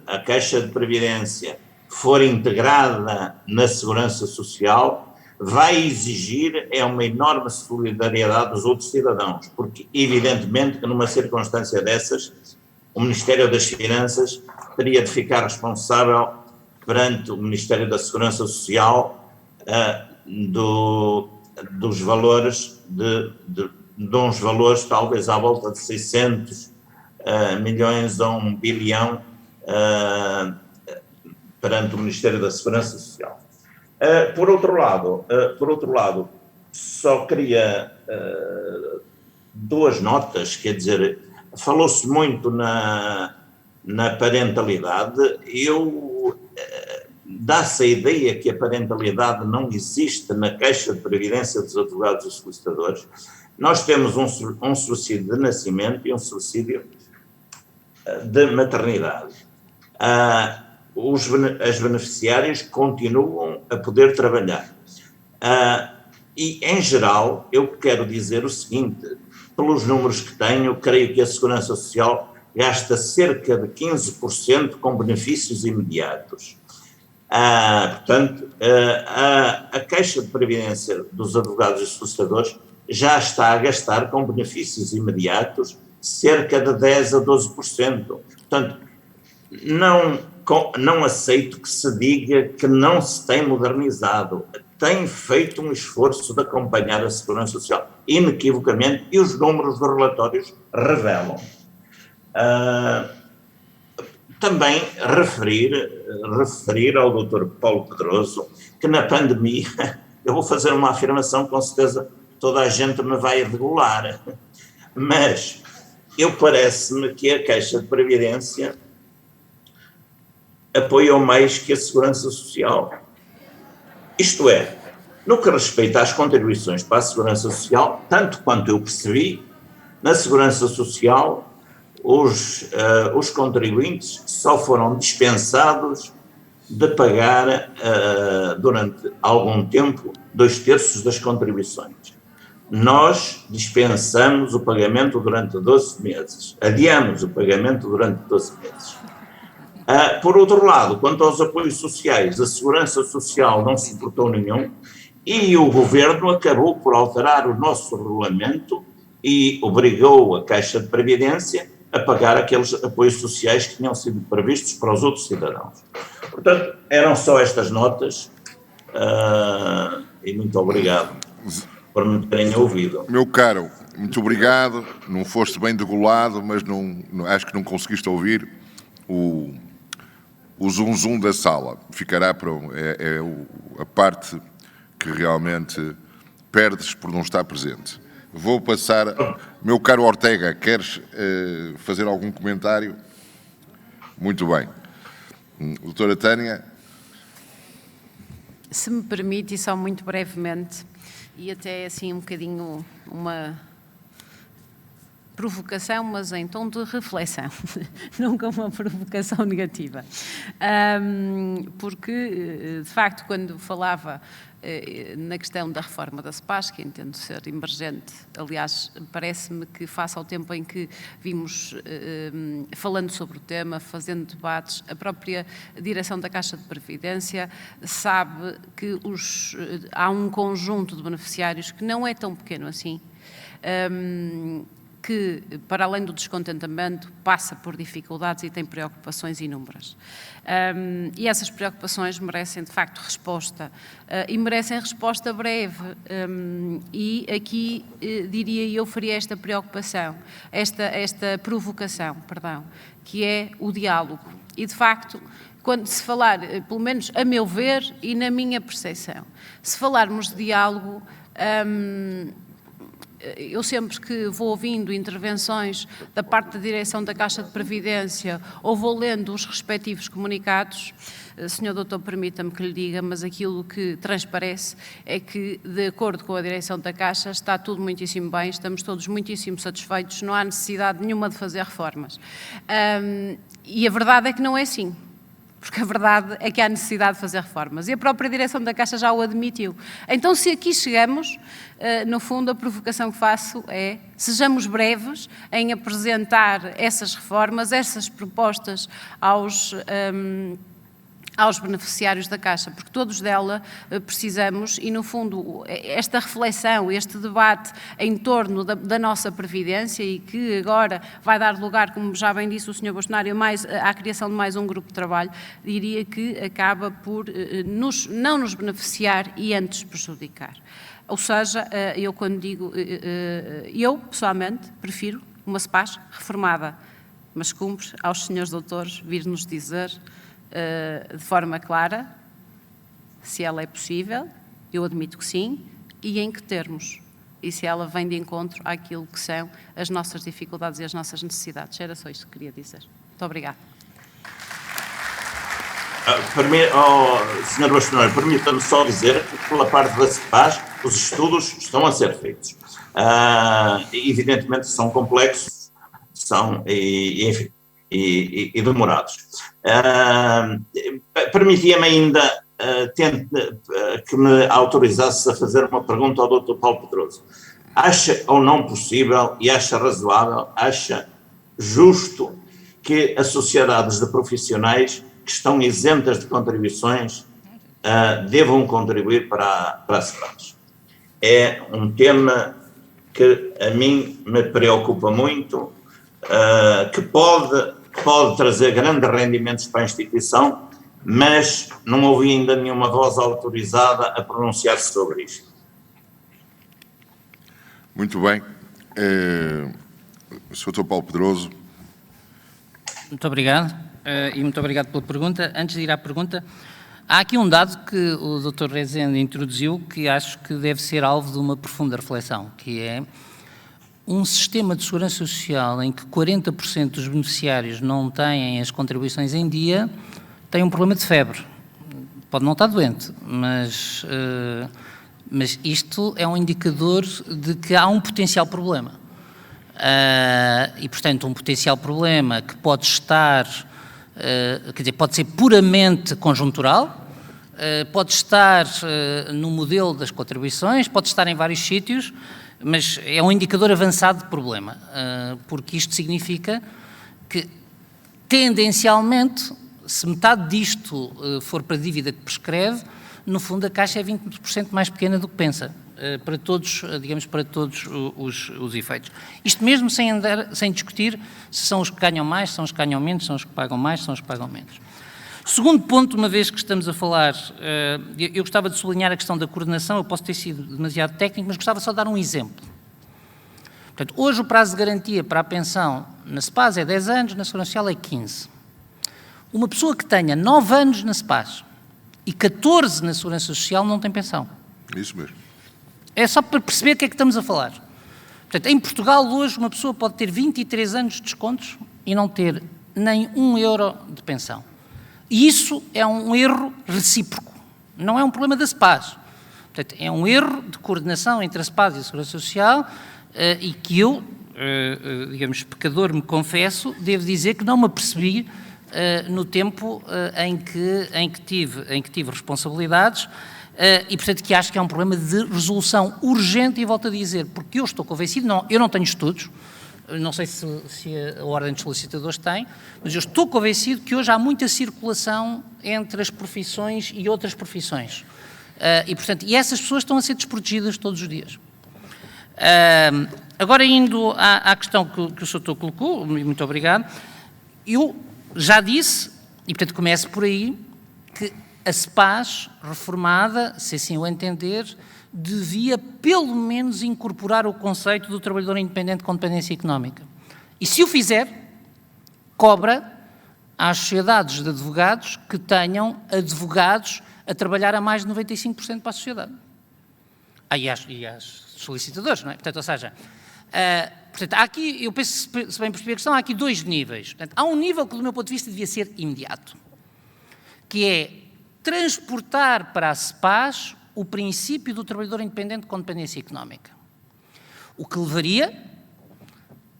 Speaker 3: a Caixa de Previdência for integrada na Segurança Social, vai exigir é uma enorme solidariedade dos outros cidadãos, porque evidentemente que numa circunstância dessas o Ministério das Finanças teria de ficar responsável perante o Ministério da Segurança Social dos valores de uns valores talvez à volta de 600 milhões a 1 bilhão perante o Ministério da Segurança Social. Por outro lado, só queria duas notas, quer dizer, falou-se muito na parentalidade, dá-se a ideia que a parentalidade não existe na Caixa de Previdência dos Advogados e Solicitadores. Nós temos um subsídio de nascimento e um subsídio de maternidade. As beneficiárias continuam a poder trabalhar. E, em geral, eu quero dizer o seguinte, pelos números que tenho, creio que a Segurança Social gasta cerca de 15% com benefícios imediatos. Portanto, a Caixa de Previdência dos Advogados e Solicitadores já está a gastar com benefícios imediatos cerca de 10% a 12%. Portanto, não aceito que se diga que não se tem modernizado. Tem feito um esforço de acompanhar a Segurança Social, inequivocamente, e os números dos relatórios revelam. Também referir ao Dr. Paulo Pedroso que na pandemia, eu vou fazer uma afirmação, com certeza toda a gente me vai degolar, mas parece-me que a Caixa de Previdência apoiou mais que a Segurança Social. Isto é, no que respeita às contribuições para a Segurança Social, tanto quanto eu percebi, na Segurança Social os contribuintes só foram dispensados de pagar durante algum tempo 2/3 das contribuições. Nós dispensamos o pagamento durante 12 meses, adiamos o pagamento durante 12 meses. Por outro lado, quanto aos apoios sociais, a Segurança Social não suportou nenhum e o Governo acabou por alterar o nosso regulamento e obrigou a Caixa de Previdência a pagar aqueles apoios sociais que tinham sido previstos para os outros cidadãos. Portanto, eram só estas notas e muito obrigado por me terem ouvido.
Speaker 1: Meu caro, muito obrigado. Não foste bem degolado, mas acho que não conseguiste ouvir o zum da sala. Ficará para a parte que realmente perdes por não estar presente. Vou passar... Meu caro Ortega, queres fazer algum comentário? Muito bem. Doutora Tânia?
Speaker 2: Se me permite, e só muito brevemente, e até assim um bocadinho uma provocação, mas em tom de reflexão, nunca uma provocação negativa. Porque, de facto, quando falava na questão da reforma da SEPAS, que entendo ser emergente, aliás, parece-me que face ao tempo em que vimos falando sobre o tema, fazendo debates, a própria direção da Caixa de Previdência sabe que há um conjunto de beneficiários que não é tão pequeno assim, que, para além do descontentamento, passa por dificuldades e tem preocupações inúmeras. E essas preocupações merecem, de facto, resposta, e merecem resposta breve. E aqui, diria eu, faria esta preocupação, esta provocação, perdão, que é o diálogo. E, de facto, quando se falar, pelo menos a meu ver e na minha percepção, se falarmos de diálogo, eu sempre que vou ouvindo intervenções da parte da direção da Caixa de Previdência ou vou lendo os respectivos comunicados, Sr. Doutor, permita-me que lhe diga, mas aquilo que transparece é que, de acordo com a direção da Caixa, está tudo muitíssimo bem, estamos todos muitíssimo satisfeitos, não há necessidade nenhuma de fazer reformas. E a verdade é que não é assim. Porque a verdade é que há necessidade de fazer reformas. E a própria direção da Caixa já o admitiu. Então, se aqui chegamos, no fundo, a provocação que faço é sejamos breves em apresentar essas reformas, essas propostas aos beneficiários da Caixa, porque todos dela precisamos e, no fundo, esta reflexão, este debate em torno da nossa Previdência e que agora vai dar lugar, como já bem disse o Sr. Bastonário, à criação de mais um grupo de trabalho, diria que acaba por não nos beneficiar e antes prejudicar. Ou seja, eu quando digo, eu pessoalmente prefiro uma SPAS reformada, mas cumpre aos senhores doutores vir-nos dizer de forma clara se ela é possível, eu admito que sim, e em que termos, e se ela vem de encontro àquilo que são as nossas dificuldades e as nossas necessidades. Era só isto que queria dizer. Muito obrigada.
Speaker 3: Sr. Bastonário, permita-me só dizer que, pela parte da CEPAS, os estudos estão a ser feitos. Evidentemente são complexos, enfim, e demorados. Permitia-me ainda que me autorizasse a fazer uma pergunta ao Dr. Paulo Pedroso. Acha ou não possível, e acha razoável, acha justo que as sociedades de profissionais que estão isentas de contribuições devam contribuir para a SEPAS? É um tema que a mim me preocupa muito, que pode trazer grandes rendimentos para a instituição, mas não ouvi ainda nenhuma voz autorizada a pronunciar-se sobre isto.
Speaker 1: Muito bem. Sr. Dr. Paulo Pedroso.
Speaker 5: Muito obrigado e muito obrigado pela pergunta. Antes de ir à pergunta, há aqui um dado que o Dr. Rezende introduziu que acho que deve ser alvo de uma profunda reflexão, que é um sistema de segurança social em que 40% dos beneficiários não têm as contribuições em dia, tem um problema de febre. Pode não estar doente, mas isto é um indicador de que há um potencial problema. E, portanto, um potencial problema que pode estar, quer dizer, pode ser puramente conjuntural, pode estar no modelo das contribuições, pode estar em vários sítios, mas é um indicador avançado de problema, porque isto significa que, tendencialmente, se metade disto for para a dívida que prescreve, no fundo a Caixa é 20% mais pequena do que pensa, para todos, digamos, para todos os efeitos. Isto mesmo sem discutir se são os que ganham mais, são os que ganham menos, são os que pagam mais, são os que pagam menos. Segundo ponto, uma vez que estamos a falar, eu gostava de sublinhar a questão da coordenação, eu posso ter sido demasiado técnico, mas gostava só de dar um exemplo. Portanto, hoje o prazo de garantia para a pensão na SEPAS é 10 anos, na Segurança Social é 15. Uma pessoa que tenha 9 anos na SEPAS e 14 na Segurança Social não tem pensão.
Speaker 1: Isso mesmo.
Speaker 5: É só para perceber o que é que estamos a falar. Portanto, em Portugal, hoje, uma pessoa pode ter 23 anos de descontos e não ter nem €1 de pensão. E isso é um erro recíproco. Não é um problema da SEPAS. Portanto, é um erro de coordenação entre a SEPAS e a Segurança Social e que eu, digamos, pecador me confesso, devo dizer que não me apercebi no tempo em que tive responsabilidades e, portanto, que acho que é um problema de resolução urgente e volto a dizer, porque eu estou convencido, eu não tenho estudos, não sei se a Ordem dos Solicitadores tem, mas eu estou convencido que hoje há muita circulação entre as profissões e outras profissões. E, portanto, essas pessoas estão a ser desprotegidas todos os dias. Agora, indo à questão que o Sr. colocou, muito obrigado, eu já disse, e portanto começo por aí, que a SEPAS reformada, se assim o entender, devia pelo menos incorporar o conceito do trabalhador independente com dependência económica. E se o fizer, cobra às sociedades de advogados que tenham advogados a trabalhar a mais de 95% para a sociedade. E às solicitadores, não é? Portanto, ou seja, portanto, há aqui, eu penso, se bem perceber a questão, há aqui dois níveis. Portanto, há um nível que, do meu ponto de vista, devia ser imediato, que é transportar para a SEPAS o princípio do trabalhador independente com dependência económica, o que levaria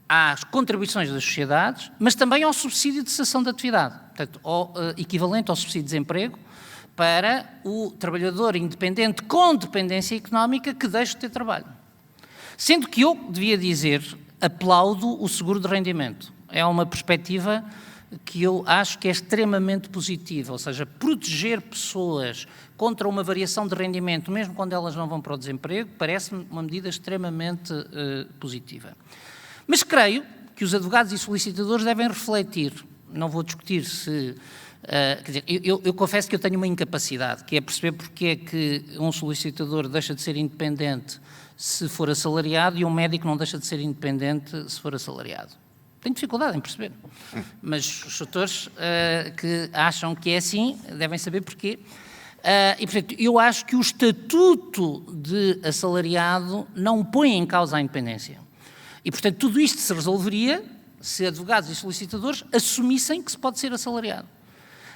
Speaker 5: às contribuições das sociedades, mas também ao subsídio de cessação de atividade, portanto, equivalente ao subsídio de desemprego para o trabalhador independente com dependência económica que deixe de ter trabalho. Sendo que eu devia dizer, aplaudo o seguro de rendimento. É uma perspectiva que eu acho que é extremamente positiva, ou seja, proteger pessoas contra uma variação de rendimento, mesmo quando elas não vão para o desemprego, parece-me uma medida extremamente positiva. Mas creio que os advogados e solicitadores devem refletir, não vou discutir se... quer dizer, eu confesso que eu tenho uma incapacidade, que é perceber porque é que um solicitador deixa de ser independente se for assalariado e um médico não deixa de ser independente se for assalariado. Tenho dificuldade em perceber, mas os setores que acham que é assim devem saber porquê. E, portanto, eu acho que o estatuto de assalariado não põe em causa a independência. E, portanto, tudo isto se resolveria se advogados e solicitadores assumissem que se pode ser assalariado,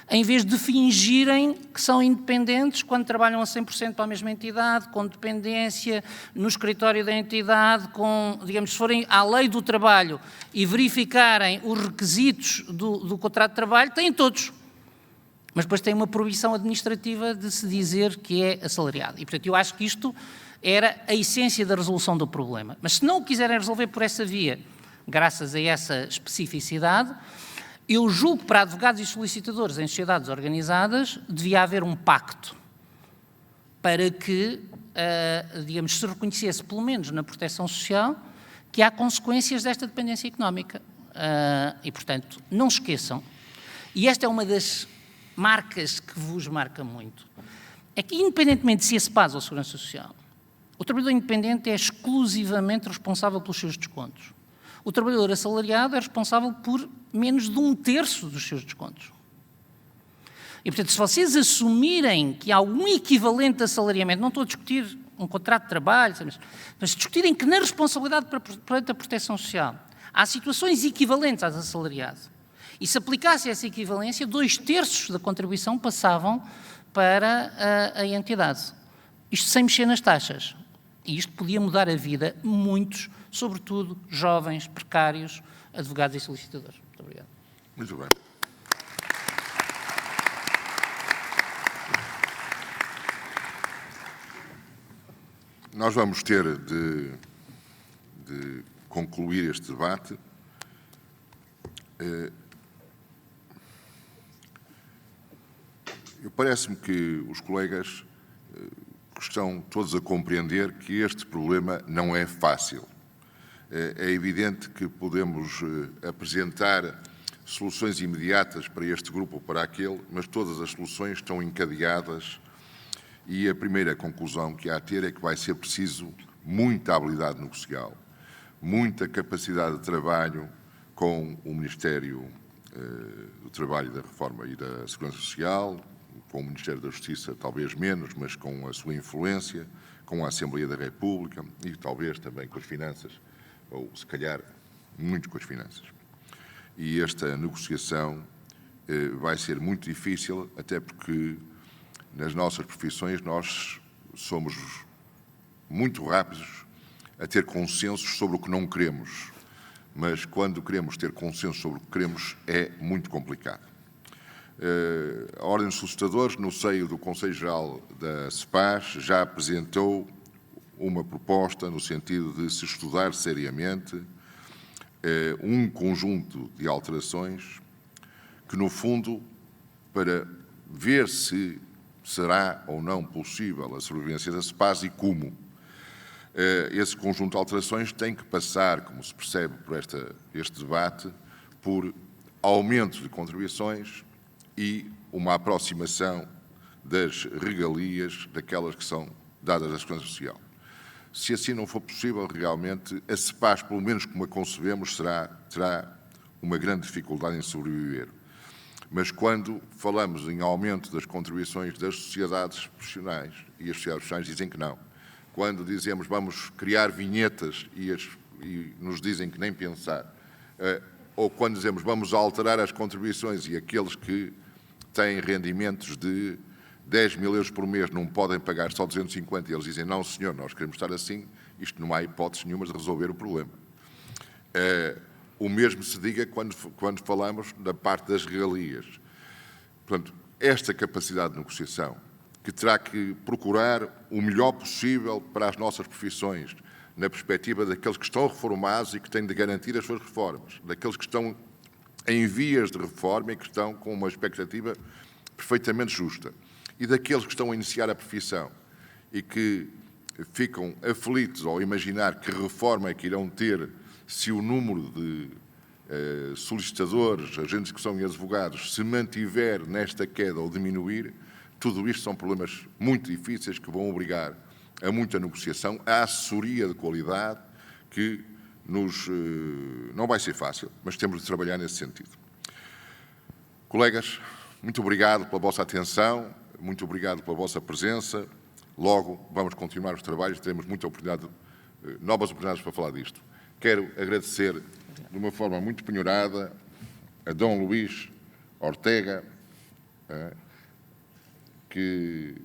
Speaker 5: em vez de fingirem que são independentes quando trabalham a 100% para a mesma entidade, com dependência no escritório da entidade, com, digamos, se forem à lei do trabalho e verificarem os requisitos do contrato de trabalho, têm todos. Mas depois tem uma proibição administrativa de se dizer que é assalariado. E, portanto, eu acho que isto era a essência da resolução do problema. Mas se não o quiserem resolver por essa via, graças a essa especificidade, eu julgo que para advogados e solicitadores em sociedades organizadas devia haver um pacto para que, digamos, se reconhecesse, pelo menos na proteção social, que há consequências desta dependência económica. E, portanto, não se esqueçam, e esta é uma das marcas que vos marca muito, é que, independentemente de se esse PAS ou Segurança Social, o trabalhador independente é exclusivamente responsável pelos seus descontos. O trabalhador assalariado é responsável por menos de 1/3 dos seus descontos. E, portanto, se vocês assumirem que há algum equivalente de assalariamento, não estou a discutir um contrato de trabalho, mas discutirem que na responsabilidade perante a proteção social há situações equivalentes às assalariado, e se aplicasse essa equivalência, 2/3 da contribuição passavam para a entidade. Isto sem mexer nas taxas. E isto podia mudar a vida de muitos, sobretudo jovens, precários, advogados e solicitadores. Muito obrigado.
Speaker 1: Muito bem. Nós vamos ter de concluir este debate. Parece-me que os colegas estão todos a compreender que este problema não é fácil. É evidente que podemos apresentar soluções imediatas para este grupo ou para aquele, mas todas as soluções estão encadeadas e a primeira conclusão que há a ter é que vai ser preciso muita habilidade negocial, muita capacidade de trabalho com o Ministério do Trabalho, da Reforma e da Segurança Social, com o Ministério da Justiça talvez menos, mas com a sua influência, com a Assembleia da República e talvez também com as finanças, ou se calhar muito com as finanças. E esta negociação vai ser muito difícil, até porque nas nossas profissões nós somos muito rápidos a ter consensos sobre o que não queremos, mas quando queremos ter consenso sobre o que queremos é muito complicado. A Ordem dos Solicitadores, no seio do Conselho Geral da SEPAS, já apresentou uma proposta no sentido de se estudar seriamente um conjunto de alterações que, no fundo, para ver se será ou não possível a sobrevivência da SEPAS e como. Esse conjunto de alterações tem que passar, como se percebe por este debate, por aumento de contribuições e uma aproximação das regalias daquelas que são dadas à Segurança Social. Se assim não for possível, realmente, a SEPAS, pelo menos como a concebemos, terá uma grande dificuldade em sobreviver. Mas quando falamos em aumento das contribuições das sociedades profissionais, e as sociedades profissionais dizem que não, quando dizemos vamos criar vinhetas e nos dizem que nem pensar, ou quando dizemos vamos alterar as contribuições e aqueles que têm rendimentos de 10 mil euros por mês não podem pagar só 250 e eles dizem não senhor, nós queremos estar assim, isto não há hipótese nenhuma de resolver o problema. O mesmo se diga quando falamos da parte das regalias. Portanto, esta capacidade de negociação que terá que procurar o melhor possível para as nossas profissões, na perspectiva daqueles que estão reformados e que têm de garantir as suas reformas, daqueles que estão em vias de reforma e que estão com uma expectativa perfeitamente justa. E daqueles que estão a iniciar a profissão e que ficam aflitos ao imaginar que reforma é que irão ter se o número de solicitadores, agentes de execução e advogados se mantiver nesta queda ou diminuir, tudo isto são problemas muito difíceis que vão obrigar a muita negociação, a assessoria de qualidade que não vai ser fácil, mas temos de trabalhar nesse sentido. Colegas, muito obrigado pela vossa atenção, muito obrigado pela vossa presença. Logo vamos continuar os trabalhos, teremos muita oportunidade, novas oportunidades para falar disto. Quero agradecer de uma forma muito penhorada a Dom Luís Ortega, que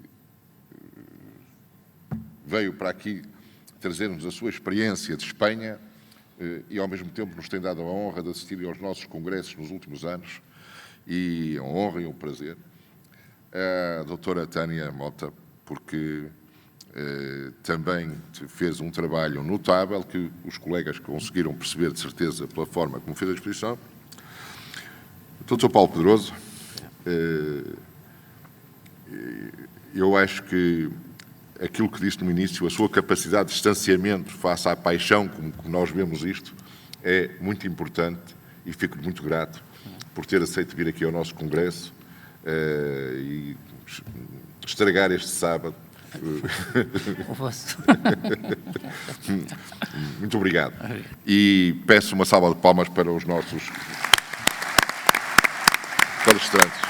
Speaker 1: veio para aqui trazer-nos a sua experiência de Espanha e, ao mesmo tempo, nos tem dado a honra de assistir aos nossos congressos nos últimos anos, e a honra e o prazer. A doutora Tânia Mota, porque também fez um trabalho notável que os colegas conseguiram perceber, de certeza, pela forma como fez a exposição. Doutor Paulo Pedroso, eu acho que aquilo que disse no início, a sua capacidade de distanciamento face à paixão, como nós vemos isto, é muito importante e fico muito grato por ter aceito vir aqui ao nosso congresso e estragar este sábado. Muito obrigado. E peço uma salva de palmas para os nossos palestrantes.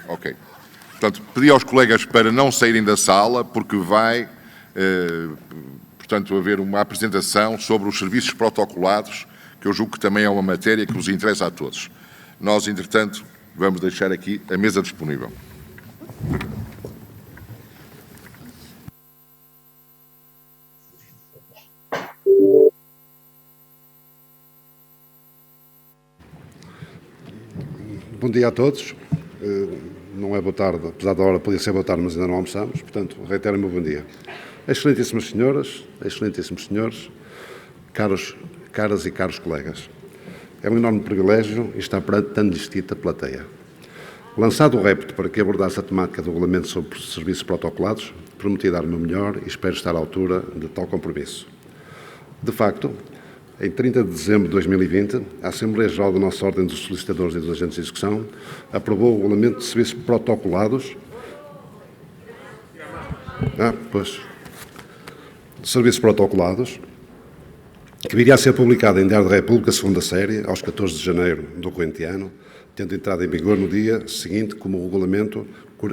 Speaker 1: Ok. Portanto, pedi aos colegas para não saírem da sala, porque vai, portanto, haver uma apresentação sobre os serviços protocolados, que eu julgo que também é uma matéria que nos interessa a todos. Nós, entretanto, vamos deixar aqui a mesa disponível.
Speaker 6: Bom dia a todos. Não é boa tarde, apesar da hora podia ser boa tarde, mas ainda não almoçamos, portanto, reitero o meu bom dia. Excelentíssimas senhoras, excelentíssimos senhores, caras e caros colegas, é um enorme privilégio estar perante tão distinta plateia. Lançado o repto para que abordasse a temática do regulamento sobre serviços protocolados, prometi dar o meu melhor e espero estar à altura de tal compromisso. De facto, em 30 de dezembro de 2020, a Assembleia Geral da nossa Ordem dos Solicitadores e dos Agentes de Execução aprovou o regulamento de serviços protocolados. Serviços protocolados, que viria a ser publicado em Diário da República, segunda série, aos 14 de janeiro do corrente ano, tendo entrado em vigor no dia seguinte como o regulamento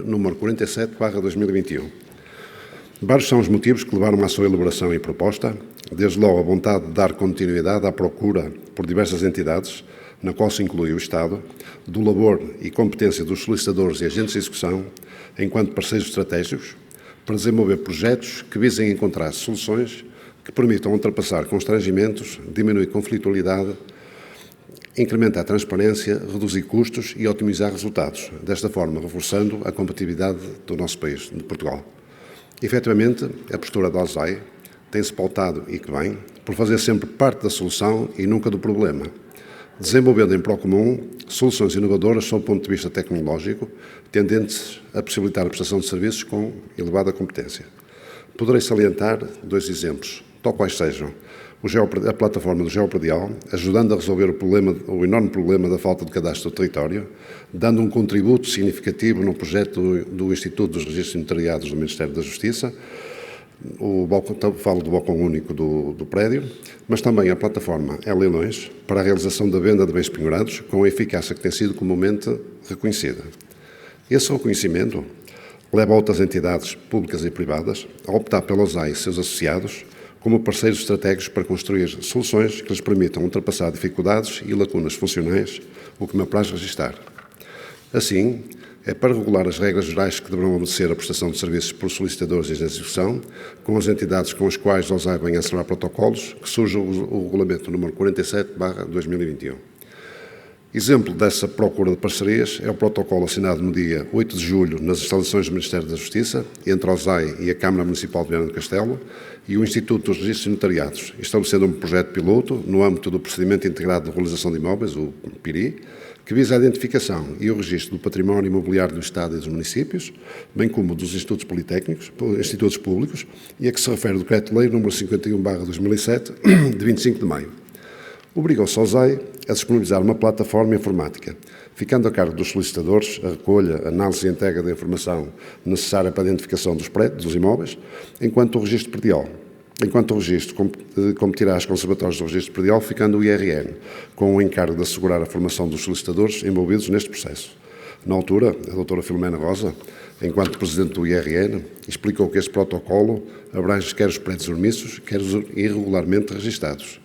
Speaker 6: número 47/2021. Vários são os motivos que levaram à sua elaboração e proposta, desde logo a vontade de dar continuidade à procura por diversas entidades, na qual se inclui o Estado, do labor e competência dos solicitadores e agentes de execução, enquanto parceiros estratégicos, para desenvolver projetos que visem encontrar soluções que permitam ultrapassar constrangimentos, diminuir conflitualidade, incrementar a transparência, reduzir custos e otimizar resultados, desta forma reforçando a competitividade do nosso país, de Portugal. Efetivamente, a postura da ASAI tem-se pautado, e que bem, por fazer sempre parte da solução e nunca do problema, desenvolvendo em prol comum soluções inovadoras sob o ponto de vista tecnológico, tendentes a possibilitar a prestação de serviços com elevada competência. Poderei salientar dois exemplos, tal quais sejam a plataforma do Geopredial, ajudando a resolver o enorme problema da falta de cadastro do território, dando um contributo significativo no projeto do Instituto dos Registros Notariados do Ministério da Justiça, falo do balcão único do prédio, mas também a plataforma E-Leilões para a realização da venda de bens penhorados, com a eficácia que tem sido comumente reconhecida. Esse reconhecimento leva outras entidades públicas e privadas a optar pela ASAI e seus associados como parceiros estratégicos para construir soluções que lhes permitam ultrapassar dificuldades e lacunas funcionais, o que me apraz registar. Assim, é para regular as regras gerais que deverão obedecer a prestação de serviços por solicitadores e agentes de execução, com as entidades com as quais a ASAI vem a celebrar protocolos, que surge o regulamento número 47/2021. Exemplo dessa procura de parcerias é o protocolo assinado no dia 8 de julho nas instalações do Ministério da Justiça, entre a OSAI e a Câmara Municipal de Viana do Castelo e o Instituto dos Registros e Notariados, estabelecendo um projeto piloto no âmbito do Procedimento Integrado de Regularização de Imóveis, o PIRI, que visa a identificação e o registro do património imobiliário do Estado e dos municípios, bem como dos institutos públicos, e a que se refere o Decreto-Lei nº 51/2007, de 25 de maio. Obriga-se ao OSAI a disponibilizar uma plataforma informática, ficando a cargo dos solicitadores a recolha, análise e entrega da informação necessária para a identificação dos prédios, dos imóveis, enquanto o registro predial. Enquanto o registro competirá às conservatórias do registro predial, ficando o IRN, com o encargo de assegurar a formação dos solicitadores envolvidos neste processo. Na altura, a doutora Filomena Rosa, enquanto presidente do IRN, explicou que este protocolo abrange quer os prédios dormiços, quer os irregularmente registados.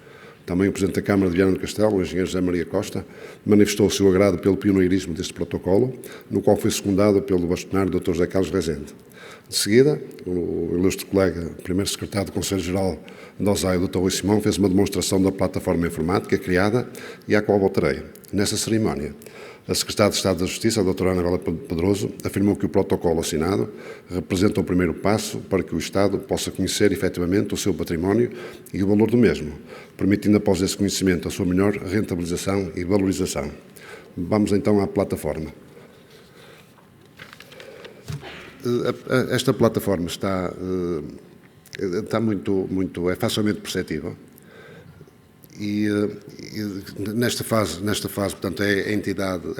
Speaker 6: Também o Presidente da Câmara de Viana do Castelo, o Engenheiro José Maria Costa, manifestou o seu agrado pelo pioneirismo deste protocolo, no qual foi secundado pelo bastonário Dr. José Carlos Rezende. De seguida, o ilustre colega, primeiro secretário do Conselho Geral da OSAI, o Dr. Rui Simão, fez uma demonstração da plataforma informática criada e à qual voltarei. Nessa cerimónia, a Secretária de Estado da Justiça, a doutora Ana Bela Pedroso, afirmou que o protocolo assinado representa o primeiro passo para que o Estado possa conhecer efetivamente o seu património e o valor do mesmo, permitindo após esse conhecimento a sua melhor rentabilização e valorização. Vamos então à plataforma. Esta plataforma é facilmente perceptível. E nesta fase, portanto, é a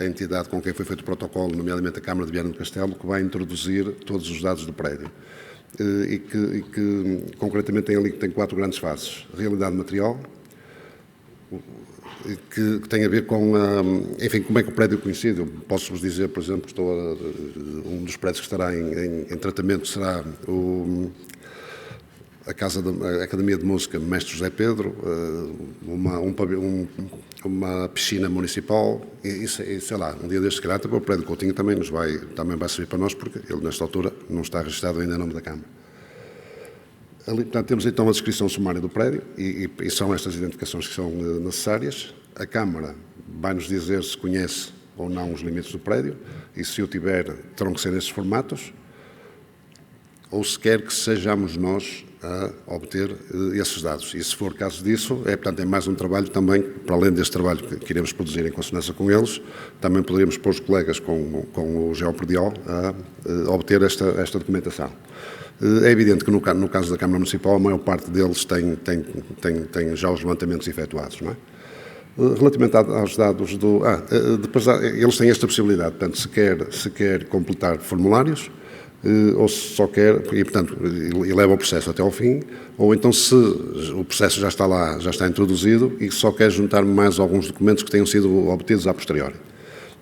Speaker 6: entidade com quem foi feito o protocolo, nomeadamente a Câmara de Viana do Castelo, que vai introduzir todos os dados do prédio. E que concretamente tem 4 grandes fases. Realidade material, que tem a ver com, enfim, como é que o prédio é conhecido. Posso-vos dizer, por exemplo, que um dos prédios que estará em tratamento será a Academia de Música Mestre José Pedro, uma piscina municipal e sei lá, um dia deste caráter, o prédio Coutinho também vai servir para nós, porque ele nesta altura não está registrado ainda em nome da Câmara. Ali, portanto, temos então a descrição sumária do prédio e são estas identificações que são necessárias. A Câmara vai-nos dizer se conhece ou não os limites do prédio e se o tiver, terão que ser nesses formatos, ou se quer que sejamos nós a obter esses dados. E se for caso disso, portanto, é mais um trabalho também, para além deste trabalho que iremos produzir em consonância com eles, também poderíamos pôr os colegas com o geopredial a obter esta documentação. É evidente que no caso da Câmara Municipal, a maior parte deles tem já os levantamentos efetuados, não é? Relativamente aos dados depois eles têm esta possibilidade, portanto, se quer completar formulários, ou se só quer, e portanto, e leva o processo até ao fim, ou então se o processo já está lá, já está introduzido e só quer juntar mais alguns documentos que tenham sido obtidos a posteriori.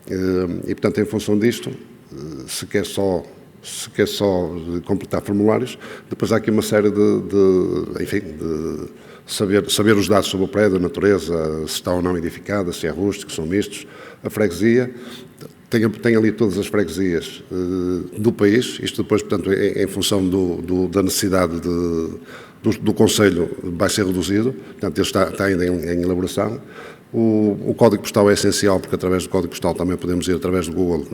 Speaker 6: E portanto, em função disto, se quer só completar formulários, depois há aqui uma série de saber os dados sobre o prédio, a natureza, se está ou não edificada, se é rústico, se são mistos, a freguesia. Tem ali todas as freguesias do país, isto depois, portanto, em função da necessidade do Conselho vai ser reduzido, portanto, ele está ainda em elaboração. O código postal é essencial, porque através do código postal também podemos ir, através do Google,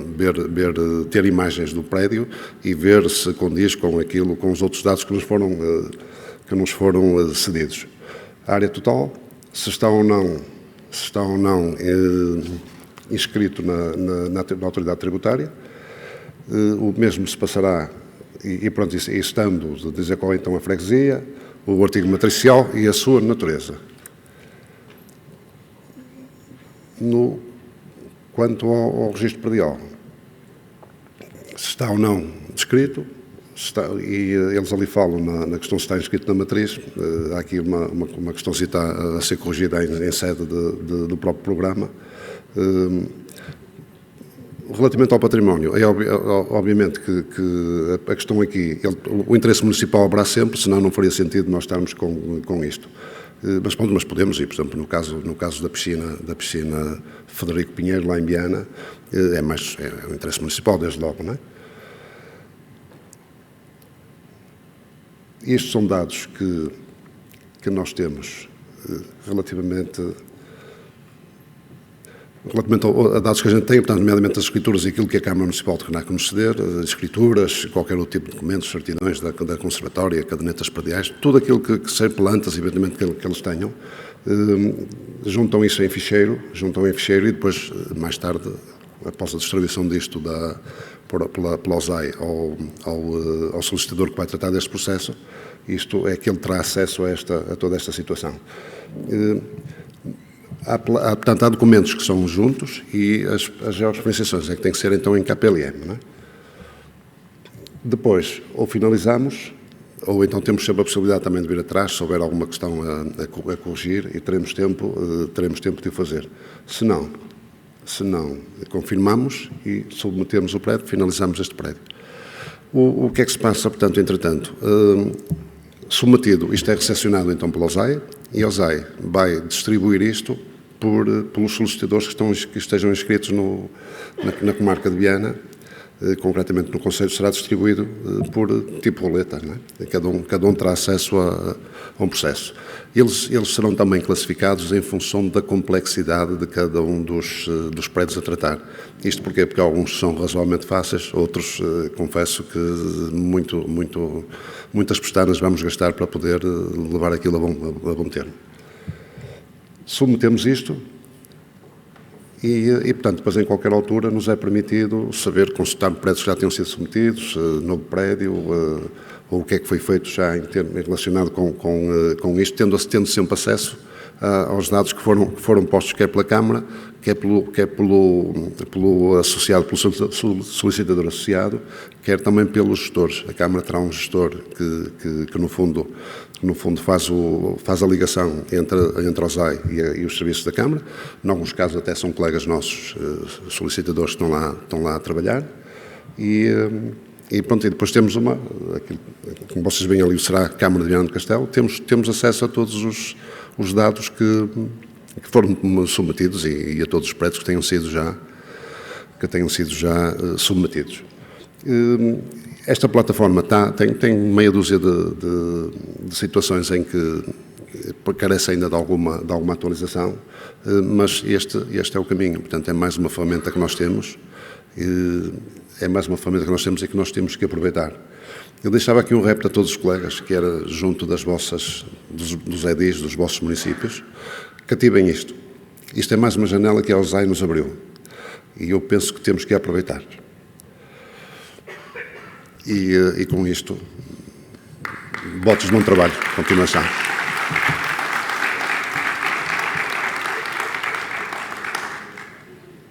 Speaker 6: ter imagens do prédio e ver se condiz com os outros dados que nos foram cedidos. A área total, se está ou não inscrito na autoridade tributária, o mesmo se passará, e pronto, e estando de dizer qual é então a freguesia, o artigo matricial e a sua natureza. Quanto ao registro predial, se está ou não descrito, e eles ali falam na questão se está inscrito na matriz, há aqui uma questão a ser corrigida em sede do próprio programa. Relativamente ao património, é obviamente que a questão aqui, o interesse municipal haverá sempre, senão não faria sentido nós estarmos com isto. Mas podemos ir, por exemplo, no caso da piscina Frederico Pinheiro, lá em Viana, é o interesse municipal, desde logo, não é? Estes são dados que nós temos relativamente. relativamente a dados que a gente tem, portanto, nomeadamente as escrituras e aquilo que a Câmara Municipal de Renac nos ceder, escrituras, qualquer outro tipo de documentos, certidões da Conservatória, cadernetas prediais, tudo aquilo que seja plantas, evidentemente, que eles tenham, juntam isso em ficheiro e depois, mais tarde, após a distribuição disto pela OSAI ao solicitador que vai tratar deste processo, isto é que ele terá acesso a toda esta situação. Portanto, há documentos que são juntos e as georreferenciações é que têm que ser então em KPLM, não é? Depois, ou finalizamos, ou então temos sempre a possibilidade também de vir atrás, se houver alguma questão a corrigir, e teremos tempo de o fazer. Se não, confirmamos e submetemos o prédio, finalizamos este prédio. O que é que se passa, portanto, entretanto? Submetido, isto é recepcionado então pela OSAI, e a OSAI vai distribuir isto pelos solicitadores que estejam inscritos na comarca de Viana, concretamente no Conselho, será distribuído por tipo roleta, não é? Cada um terá acesso a um processo. Eles serão também classificados em função da complexidade de cada um dos prédios a tratar. Isto porquê? Porque alguns são razoavelmente fáceis, outros, confesso que muitas pestanas vamos gastar para poder levar aquilo a bom termo. Submetemos isto e, portanto, depois em qualquer altura nos é permitido saber, consultar prédios que já tenham sido submetidos, novo prédio, ou o que é que foi feito já relacionado com isto, tendo sempre acesso aos dados que foram postos quer pela Câmara, quer pelo associado, pelo solicitador associado, quer também pelos gestores. A Câmara terá um gestor que no fundo faz a ligação entre a OSAI e os serviços da Câmara. Em alguns casos até são colegas nossos, solicitadores que estão lá a trabalhar. E pronto, e depois temos como vocês veem ali, será a Câmara de Viana do Castelo, temos acesso a todos os dados que foram submetidos e a todos os prédios que tenham sido já submetidos. Esta plataforma tem meia dúzia de situações em que carece ainda de alguma atualização, mas este é o caminho. Portanto, é mais uma ferramenta que nós temos, e que nós temos que aproveitar. Eu deixava aqui um repto a todos os colegas, que era junto dos EDIs, dos vossos municípios, que ativem isto. Isto é mais uma janela que a OSAI nos abriu, e eu penso que temos que aproveitar. E com isto, votos de bom trabalho. Continuação.